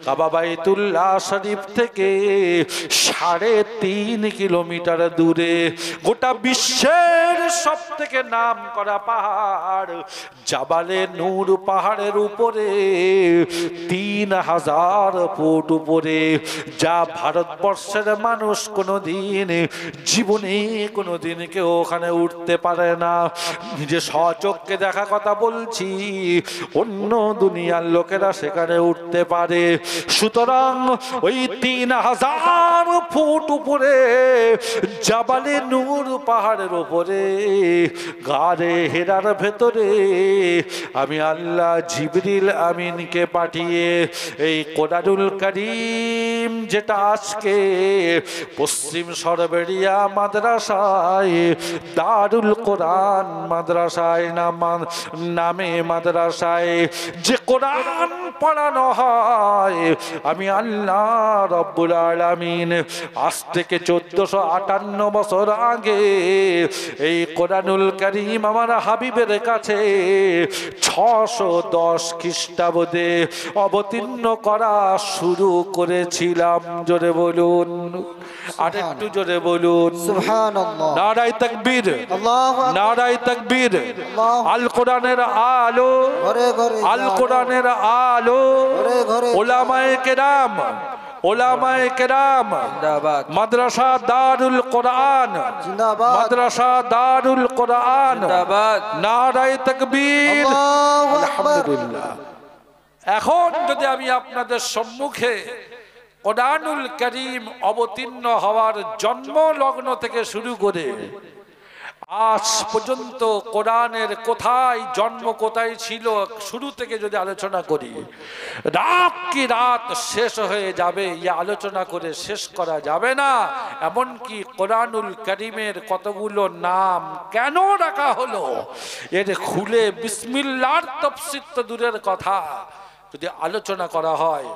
কাবা বাইতুল্লাহ শরীফ থেকে 3.5 কিলোমিটার দূরে গোটা বিশ্বের সব থেকে নাম করা পাহাড় জাবালে নূর পাহাড়ের উপরে 3000 ফুট উপরে, যা ভারতবর্ষের মানুষ কোনোদিন জীবনে কোনোদিন কেউ ওখানে উঠতে পারে না। নিজে স্বচক্ষে দেখা কথা বলছি, অন্য দুনিয়ার লোকেরা সেখানে উঠতে পারে। সুতরাং ওই 3000 ফুট উপরে জাবালে নূর পাহাড়ের উপরে গারে হেরার ভেতরে আমি আল্লাহ জিবরিল আমিনকে পাঠিয়ে এই কোরআনুল কারীম যেটা আজকে পশ্চিম সরবেরিয়া মাদ্রাসায় দারুল কোরআন মাদ্রাসায় নামে মাদ্রাসায় যে কোরআন পড়ানো হয়, আমি আল্লাহ রব্বুল আলামিন আজ থেকে 1458 বছর আগে এই কোরআনুল কারীম আমার হাবিবের কাছে 610 খ্রিস্টাব্দে অবতীর্ণ করা শুরু করেছিলাম। জোরে বলুন, আরেকটু জোরে বলুন সুবহানাল্লাহ। নারায়ে তাকবীর, আল্লাহু আকবার। নারায়ে তাকবীর। আল কোরআনের আলো, ঘরে ঘরে আল কোরআনের আলো, ঘরে ঘরে উলামায়ে কেরাম, উলামায়ে কেরাম, জিন্দাবাদ, মাদ্রাসা দারুল কোরআন, জিন্দাবাদ, মাদ্রাসা দারুল কোরআন, জিন্দাবাদ, নারায়ে তাকবীর, আল্লাহু আকবার। আলহামদুলিল্লাহ। এখন যদি আমি আপনাদের সম্মুখে কোরআনুল কারীম অবতীর্ণ হওয়ার জন্ম লগ্ন থেকে শুরু করে আজ পর্যন্ত কোরআনের কোথায় জন্ম কোথায় ছিল শুরু থেকে যদি আলোচনা করি, রাত কি রাত শেষ হয়ে যাবে, এই আলোচনা করে শেষ করা যাবে না। এমনকি কোরআনুল কারীমের কতগুলো নাম কেন রাখা হলো এর খুলে বিসমিল্লাহর তাফসীর তো দূরের কথা, যদি আলোচনা করা হয়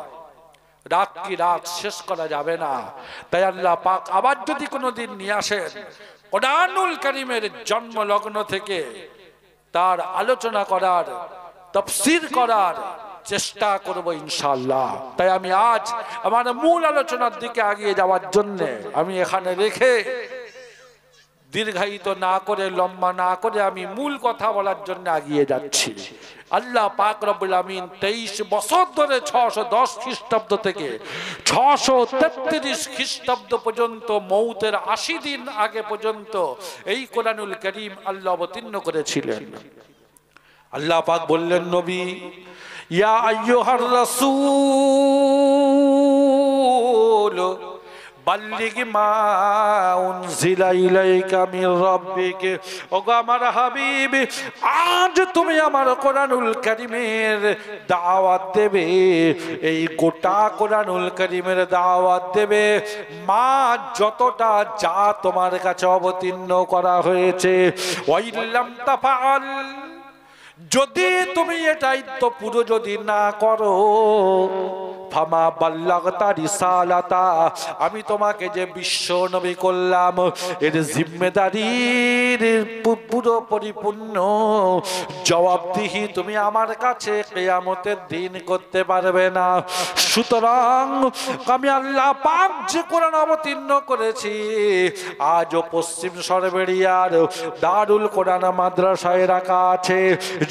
রাত কি রাত শেষ করা যাবে না। তাই আল্লাহ পাক আবার যদি কোনোদিন নিয়ে আসেন কোরআনুল কারীমের জন্ম লগ্ন থেকে তার আলোচনা করার, তাফসীর করার চেষ্টা করব ইনশাআল্লাহ। তাই আমি আজ আমার মূল আলোচনার দিকে এগিয়ে যাওয়ার জন্য আমি এখানে রেখে দীর্ঘায়িত না করে, লম্বা না করে আমি মূল কথা বলার জন্য এগিয়ে যাচ্ছি। আল্লাহ পাক রব্বুল আমিন 23 বছর ধরে 610 খ্রিস্টাব্দ থেকে 633 খ্রিস্টাব্দ পর্যন্ত, মৌতের 80 দিন আগে পর্যন্ত এই কোরআনুল কারীম আল্লাহ অবতীর্ণ করেছিলেন। আল্লাহ পাক বললেন, নবী, ইয়া আইয়ুহার রাসূল বাল্লিগ মা উনজিলা ইলাইকা মির রাব্বিক। ওগো আমার হাবিব, আজ তুমি আমার কোরআনুল কারীমের দাওয়াত দেবে, এই গোটা কোরআনুল কারীমের দাওয়াত দেবে মা যতটা যা তোমার কাছে অবতীর্ণ করা হয়েছে। ওয়াইল্লাম তাফআল, যদি তুমি এটাই তো পুরো যদি না করো, ফামা বাল্লাগতা রিসালাতা, আমি তোমাকে যে বিশ্ব নবী করলাম এর জিম্মেদারির পুরো পরিপূর্ণ জবাবদিহি তুমি আমার কাছে কিয়ামতের দিন করতে পারবে না। সুতরাং আমি আল্লাহ পাক যে কোরআন অবতীর্ণ করেছি, আজও পশ্চিম সরবেরিয়ার দারুল কোরআন মাদ্রাসায় রাখা আছে।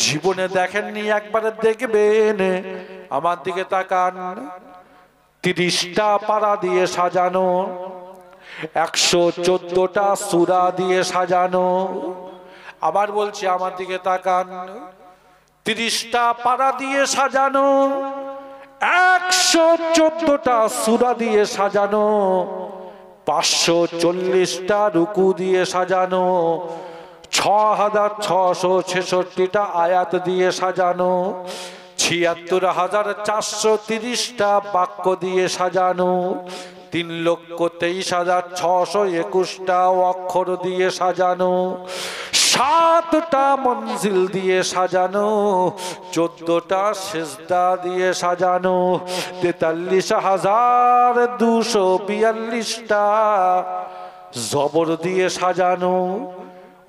জীবনে দেখেননি, একবার দেখবেন। আমার দিকে তাকান, 30টা পারা দিয়ে সাজানো, 114টা সূরা দিয়ে সাজানো। আবার বলছি, আমার দিকে তাকান, 30টা পারা দিয়ে সাজানো, 114টা সূরা দিয়ে সাজানো, 540টা রুকু দিয়ে সাজানো, 6666টা আয়াত দিয়ে সাজানো, ৭৬,৪৩০টা বাক্য দিয়ে সাজানো, ৩,২৩,৬২১টা অক্ষর দিয়ে সাজানো, 7টা মঞ্জিল দিয়ে সাজানো, 14টা সিজদা দিয়ে সাজানো, ৪৩,২৪২টা জবর দিয়ে সাজানো,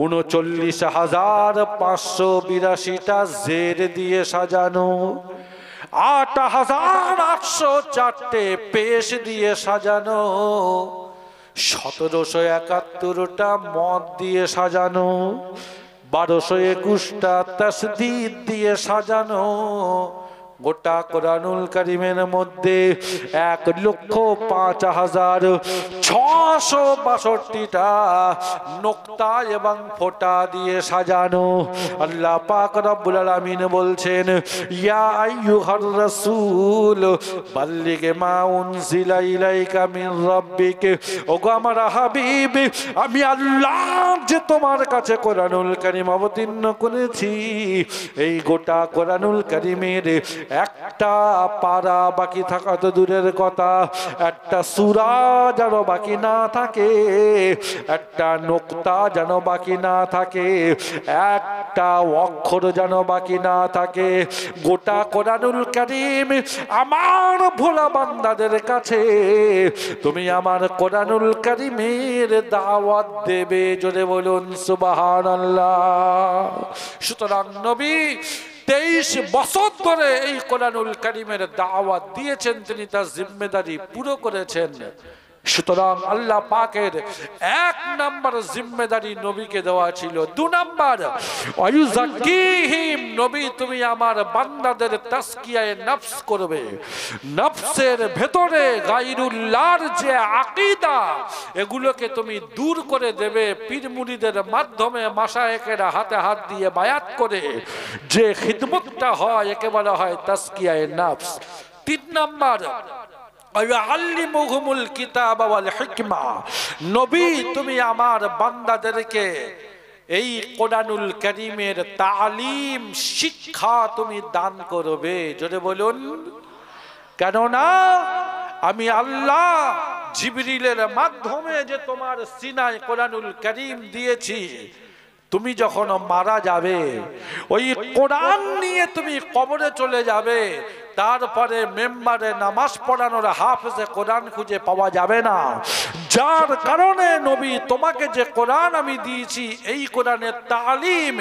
৩৯,৫৮২টা জের দিয়ে সাজানো, ৮,৮০৪টে পেশ দিয়ে সাজানো, ১৭৭১টা মদ দিয়ে সাজানো, ১২২১টা তাসদীদ দিয়ে সাজানো। গোটা কোরআনুল কারীমের মধ্যে ১,০৫,৬৬২টা নোক্তা এবং ফোঁটা দিয়ে সাজানো। আল্লাহ পাক রব্বুল আলামিন বলছেন, ইয়া আইয়ুহার রাসূল বাল্লিগ মা উনজিলা ইলাইকা মির রাব্বিক। ওগো আমার হাবিব, আমি আল্লাহ যে তোমার কাছে কোরআনুল কারীম অবতীর্ণ করেছি, এই গোটা কোরআনুল কারীমের একটা পারা বাকি থাকা তো দূরের কথা, একটা সূরা যেন বাকি না থাকে, একটা নোক্তা যেন বাকি না থাকে, একটা অক্ষর যেন বাকি না থাকে। গোটা কোরআনুল কারীম আমার ভোলা বান্দাদের কাছে তুমি আমার কোরআনুল কারীমের দাওয়াত দেবে। জোরে বলুন সুবহানাল্লাহ। সুতরাং নবী 23 বছর ধরে এই কোরআনুল কারীমের দাওয়াত দিয়েছেন, তিনি তার জিম্মেদারি পুরো করেছেন। সুতরাং আল্লাহ পাকের 1 নাম্বার জিম্মেদারি নবীকে দেওয়া ছিল। 2 নাম্বার, ওয়ায়ুযাক্কিহিম, নবী তুমি আমার বান্দাদের তাসকিয়ায়ে নফস করবে। নফসের ভেতরে গায়রুল্লাহর যে আকীদা, এগুলোকে তুমি দূর করে দেবে। পীর মুরিদের মাধ্যমে মাশায়েখের হাতে হাত দিয়ে বায়াত করে যে খিদমতটা হয়, একে বলা হয় তাসকিয়ায়ে নফস। 3 নাম্বার, আল্লিমুহুমুল কিতাব ওয়াল হিকমা, নবী তুমি আমার বান্দাদেরকে এই কোরআনুল কারীমের তালিম, শিক্ষা তুমি দান করবে। জোরে বলুন। কেননা আমি আল্লাহ জিবরিলের মাধ্যমে যে তোমার সিনায় কোরআনুল কারীম দিয়েছি, তুমি যখন মারা যাবে ওই কোরআন নিয়ে তুমি কবরে চলে যাবে, তারপরে মেম্বারে নামাজ পড়ানোর হাফেজে কোরআন খুঁজে পাওয়া যাবে না। যার কারণে নবী তোমাকে যে কোরআন আমি দিয়েছি এই কোরআনের তালিম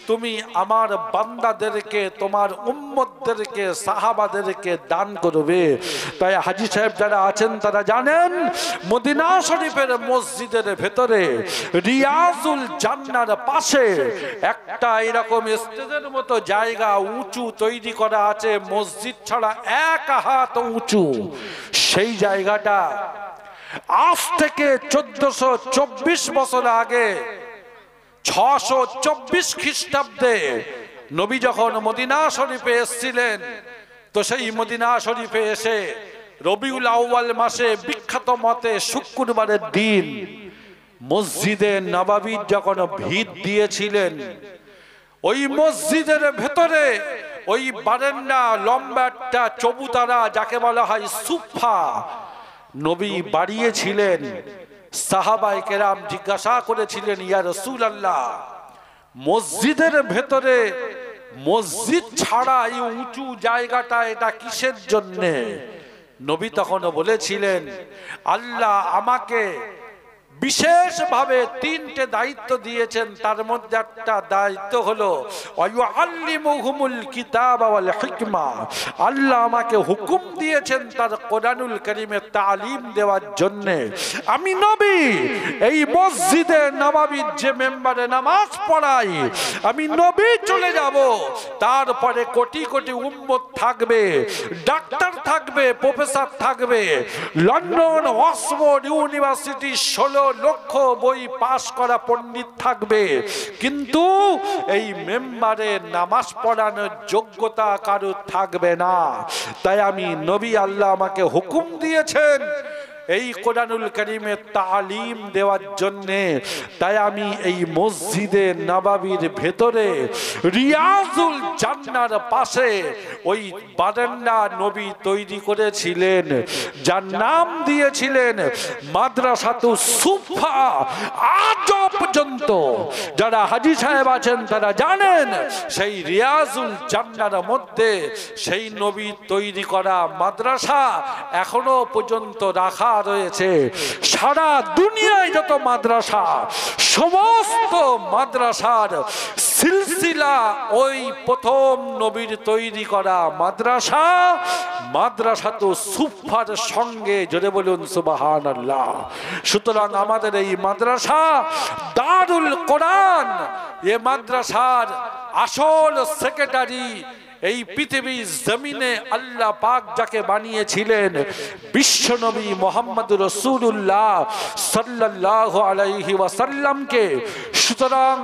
তুমি আমার বান্দাদেরকে তোমার উম্মতদেরকে সাহাবাদেরকে দান করবে। তাই হাজী সাহেব যারা আছেন তারা জানেন মদিনা শরীফের মসজিদের ভেতরে রিয়াজুল জান্নার পাশে একটা এরকম স্টেজের মতো জায়গা উঁচু তৈরি করা আছে, মসজিদ ছাড়া 1 হাত উঁচু। সেই জায়গাটা আজ থেকে 1424 বছর আগে 624 খ্রিস্টাব্দে নবী যখন মদিনা শরীফে এসেছিলেন, তো সেই মদিনা শরীফে এসে রবিউল আউয়াল মাসে বিখ্যাত মতে শুক্রবারের দিন মসজিদে নববীর যখন ভিত দিয়েছিলেন, ওই মসজিদের ভেতরে ওই বারান্দা লম্বা একটা চবুতারা যাকে বলা হয় সুফা নবী বাড়িয়েছিলেন। সাহাবায়ে কেরাম জিজ্ঞাসা করেছিলেন, ইয়া রাসূলুল্লাহ, মসজিদের ভেতরে মসজিদ ছাড়া এই উঁচু জায়গাটা এটা কিসের জন্যে? নবী তখন বলেছিলেন, আল্লাহ আমাকে বিশেষভাবে 3টে দায়িত্ব দিয়েছেন, তার মধ্যে একটা দায়িত্ব হলো ওয়ায়ুআল্লিমুহুমুল কিতাব ওয়াল হিকমা। আল্লাহ আমাকে হুকুম দিয়েছেন তার কোরআনুল কারীমের তালিম দেওয়ার জন্য। আমি নবী এই মসজিদে নববীর যে মেম্বারে নামাজ পড়াই, আমি নবী চলে যাব, তারপরে কোটি কোটি উম্মত থাকবে, ডাক্তার থাকবে, প্রফেসর থাকবে, লন্ডন অক্সফোর্ড ইউনিভার্সিটি 16 লক্ষ বই পাশ করা পণ্ডিত থাকবে, কিন্তু এই মেম্বারে নামাজ পড়ানোর যোগ্যতা কারো থাকবে না। তাই আমি নবী, আল্লাহ আমাকে হুকুম দিয়েছেন এই কোরআনুল কারীমের তালিম দেওয়ার জন্য। তাই আমি এই মসজিদে নববীর ভেতরে রিয়াজুল জান্নার পাশে ওই বারান্দা নবী তৈরি করেছিলেন, যার নাম দিয়েছিলেন মাদ্রাসাতুস সুফা। আজ পর্যন্ত যারা হাজী সাহেব আছেন তারা জানেন সেই রিয়াজুল জান্নার মধ্যে সেই নবী তৈরি করা মাদ্রাসা এখনো পর্যন্ত রাখা রয়েছে। সারা দুনিয়ায় যত মাদ্রাসা, সমস্ত মাদ্রাসার সিলসিলা ওই প্রথম নবীর তৈরি করা মাদ্রাসা, মাদ্রাসাতুস সুফার সঙ্গে, জোরে বলুন সুবহানাল্লাহ। সুতরাং আমাদের এই মাদ্রাসা দারুল কোরআন, এ মাদ্রাসার আসল সেক্রেটারি এই পৃথিবীর জমিনে আল্লাহ পাক যাকে বানিয়েছিলেন বিশ্বনবী মুহাম্মদুর রাসূলুল্লাহ সাল্লাল্লাহু আলাইহি ওয়াসাল্লামকে। সুতরাং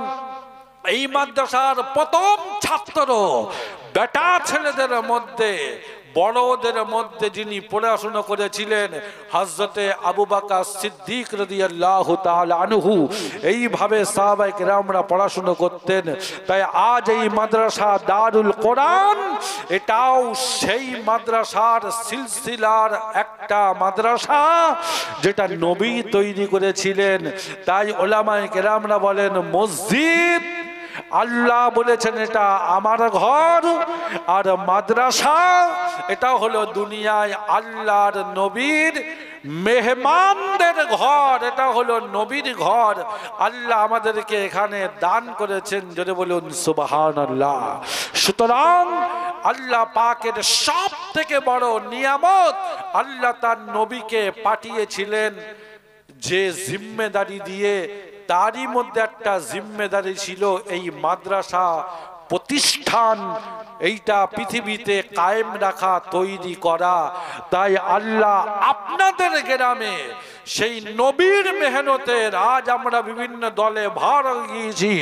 এই মাদ্রাসার প্রথম ছাত্র বেটা ছেলেদের মধ্যে, বড়দের মধ্যে যিনি পড়াশোনা করেছিলেন হযরতে আবু বকর সিদ্দিক রাদিয়াল্লাহু তাআলা আনহু। এইভাবে সাহাবায়ে কেরামরা পড়াশোনা করতেন। তাই আজ এই মাদ্রাসা দারুল কোরআন এটাও সেই মাদ্রাসার সিলসিলার একটা মাদ্রাসা যেটা নবী তৈরি করেছিলেন। তাই উলামায়ে কেরামরা বলেন মসজিদ আল্লাহ বলেছেন এটা আমার ঘর, আর মাদ্রাসা এটা হলো দুনিয়ায় আল্লাহর নবীর মেহমানদের ঘর, এটা হলো নবীর ঘর। আল্লাহ আমাদেরকে এখানে দান করেছেন, যদি বলুন সুবহানাল্লাহ। সুতরাং আল্লাহ পাকের সব থেকে বড় নিয়ামত, আল্লাহ তার নবীকে পাঠিয়েছিলেন যে জিম্মেদারি দিয়ে, তারই মধ্যে একটা জিম্মেদারি ছিল এই মাদ্রাসা প্রতিষ্ঠান, এইটা পৃথিবীতে কায়েম রাখা, তৈরি করা। তাই আল্লাহ আপনাদের গ্রামে সেই নবীর মেহনতের, আজ আমরা বিভিন্ন দলে ভাগ হয়ে গিয়েছি।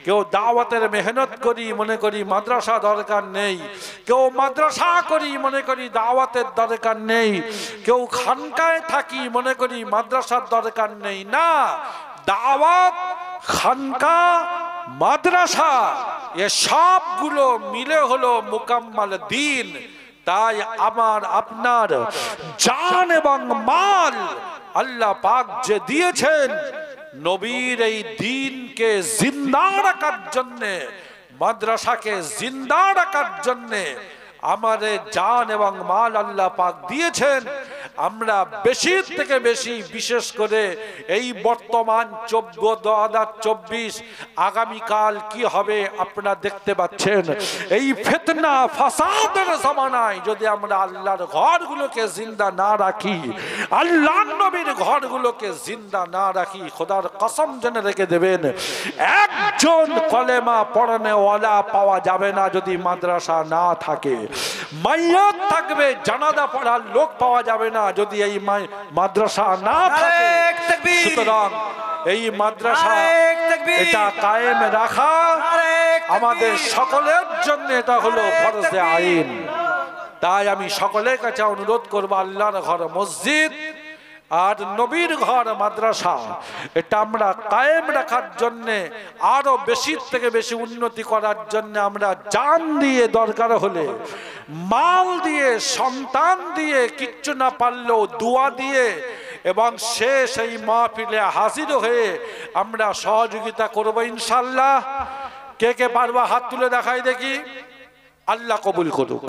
কেউ দাওয়াতের মেহনত করি, মনে করি মাদ্রাসা দরকার নেই। কেউ মাদ্রাসা করি, মনে করি দাওয়াতের দরকার নেই। কেউ খানকায় থাকি, মনে করি মাদ্রাসার দরকার নেই। না, দাওয়াত, খানকা, মাদ্রাসা এ সবগুলো মিলে হলো মুকাম্মাল দ্বীন। তাই আমার আপনার জান এবং মাল আল্লাহ পাক যে দিয়েছেন নবীর এই দ্বীনকে জিন্দা রাখার জন্যে, মাদ্রাসাকে জিন্দা রাখার জন্যে আমাদের জান এবং মাল আল্লাহ পাক দিয়েছেন। আমরা বেশি থেকে বেশি, বিশেষ করে এই বর্তমান 2024 আগামীকাল কি হবে আপনারা দেখতে পাচ্ছেন। এই ফিতনা ফাসাদের জামানায় যদি আমরা আল্লাহর ঘরগুলোকে জিন্দা না রাখি, আল্লাহর নবীর ঘরগুলোকে জিন্দা না রাখি, খোদার কসম জেনে রেখে দেবেন একজন কলেমা পড়ানেওয়ালা পাওয়া যাবে না যদি মাদ্রাসা না থাকে। মাইয়াত থাকবে, জানাজা পড়ার লোক পাওয়া যাবে না যদি এই মাদ্রাসা না থাকে। সুতরাং এই মাদ্রাসা এটা কায়েম রাখা আমাদের সকলের জন্য এটা হলো ফরজে আইন। তাই আমি সকলের কাছে অনুরোধ করব, আল্লাহর ঘর মসজিদ আর নবীর ঘর মাদ্রাসা এটা আমরা কায়েম রাখার জন্য, আরো বেশি থেকে বেশি উন্নতি করার জন্য আমরা জান দিয়ে, দরকার হলে মাল দিয়ে, সন্তান দিয়ে, কিচ্ছু না পারলেও দোয়া দিয়ে এবং শেষ এই মাহফিলে হাজির হয়ে আমরা সহযোগিতা করব ইনশাআল্লাহ। কে কে পারবা হাত তুলে দেখাই দেখি। আল্লাহ কবুল করুক,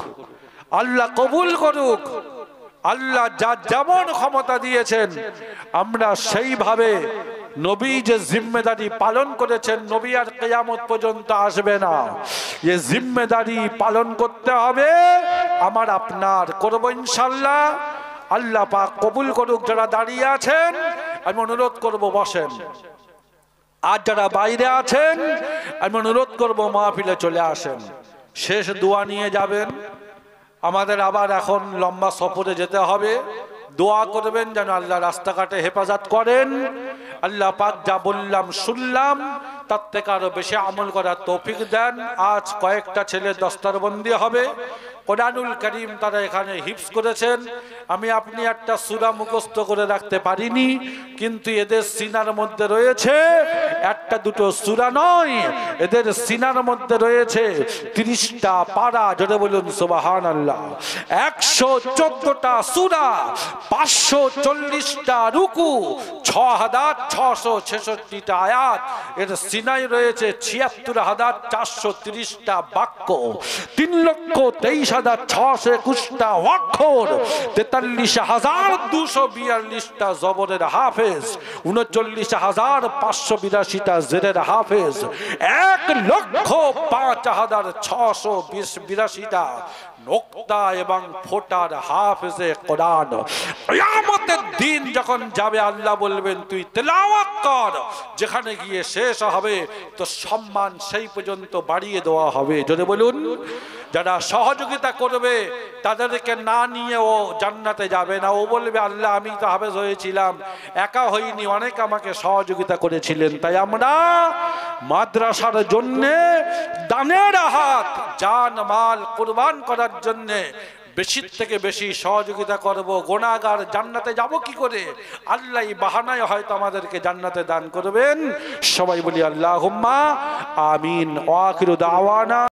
আল্লাহ কবুল করুক। আল্লাহ যা যেমন ক্ষমতা দিয়েছেন আমরা সেইভাবে নবী যে জিম্মেদারি পালন করেছেন, নবী আর কিয়ামত পর্যন্ত আসবে না, এই জিম্মেদারি পালন করতে হবে আমার আপনার, করব ইনশাআল্লাহ। আল্লাহ পাক কবুল করুক। যারা দাঁড়িয়ে আছেন আমি অনুরোধ করব বসেন, আর যারা বাইরে আছেন আমি অনুরোধ করব মাহফিলে চলে আসেন। শেষ দোয়া নিয়ে যাবেন। আমাদের আবার এখন লম্বা সফরে যেতে হবে। দোয়া করবেন যেন আল্লাহ রাস্তাঘাটে হেফাজত করেন। আল্লাহ পাক যা বললাম শুনলাম তার থেকে আরো বেশি আমল করার তৌফিক দেন। আজ কয়েকটা ছেলে দস্তারবন্দি হবে, কোরআনুল কারীম তারা এখানে হিফজ করেছেন। আমি আপনি একটা সূরা মুখস্থ করে রাখতে পারিনি, কিন্তু এদের সিনার মধ্যে রয়েছে একটা দুটো সূরা নয়, এদের সিনার মধ্যে রয়েছে 30টা পারা। জোরে বলুন সুবহানাল্লাহ। 114টা সূরা, 540টা রুকু, 6666টা আয়াত। এর সিনায় রয়েছে ৭৬,৪৩০টা বাক্য, ৩,২৩,৬২১টা অক্ষর, ৪৩,২৪২টা জবরের হাফেজ, ৩৯,৫৮২টা জেরের হাফেজ, ১,০৫,৬৮২টা নোক্তা এবং ফোটার হাফেজে কোরআন। কিয়ামতের দিন যখন যাবে আল্লাহ বলবেন তুই তেলাওয়াত কর, যেখানে গিয়ে শেষ হবে তো সম্মান সেই পর্যন্ত বাড়িয়ে দেওয়া হবে। যদি বলুন, যারা সহযোগিতা করবে তাদেরকে না নিয়ে ও জান্নাতে যাবে না। ও বলবে আল্লাহ আমি তো হাফেজ হয়েছিলাম, একা হইনি, অনেক আমাকে সহযোগিতা করেছিলেন। তাই আমরা মাদ্রাসার জন্য দানের হাত, জান মাল কুরবান করার জন্য বেশি থেকে বেশি সহযোগিতা করব। গুনাহগার জান্নাতে যাব কি করে? আল্লাহ বাহানায় হয়তো আমাদেরকে জান্নাতে দান করবেন। সবাই বলি আল্লাহুম্মা আমিন। ওয়া আখিরু দাওয়ানা।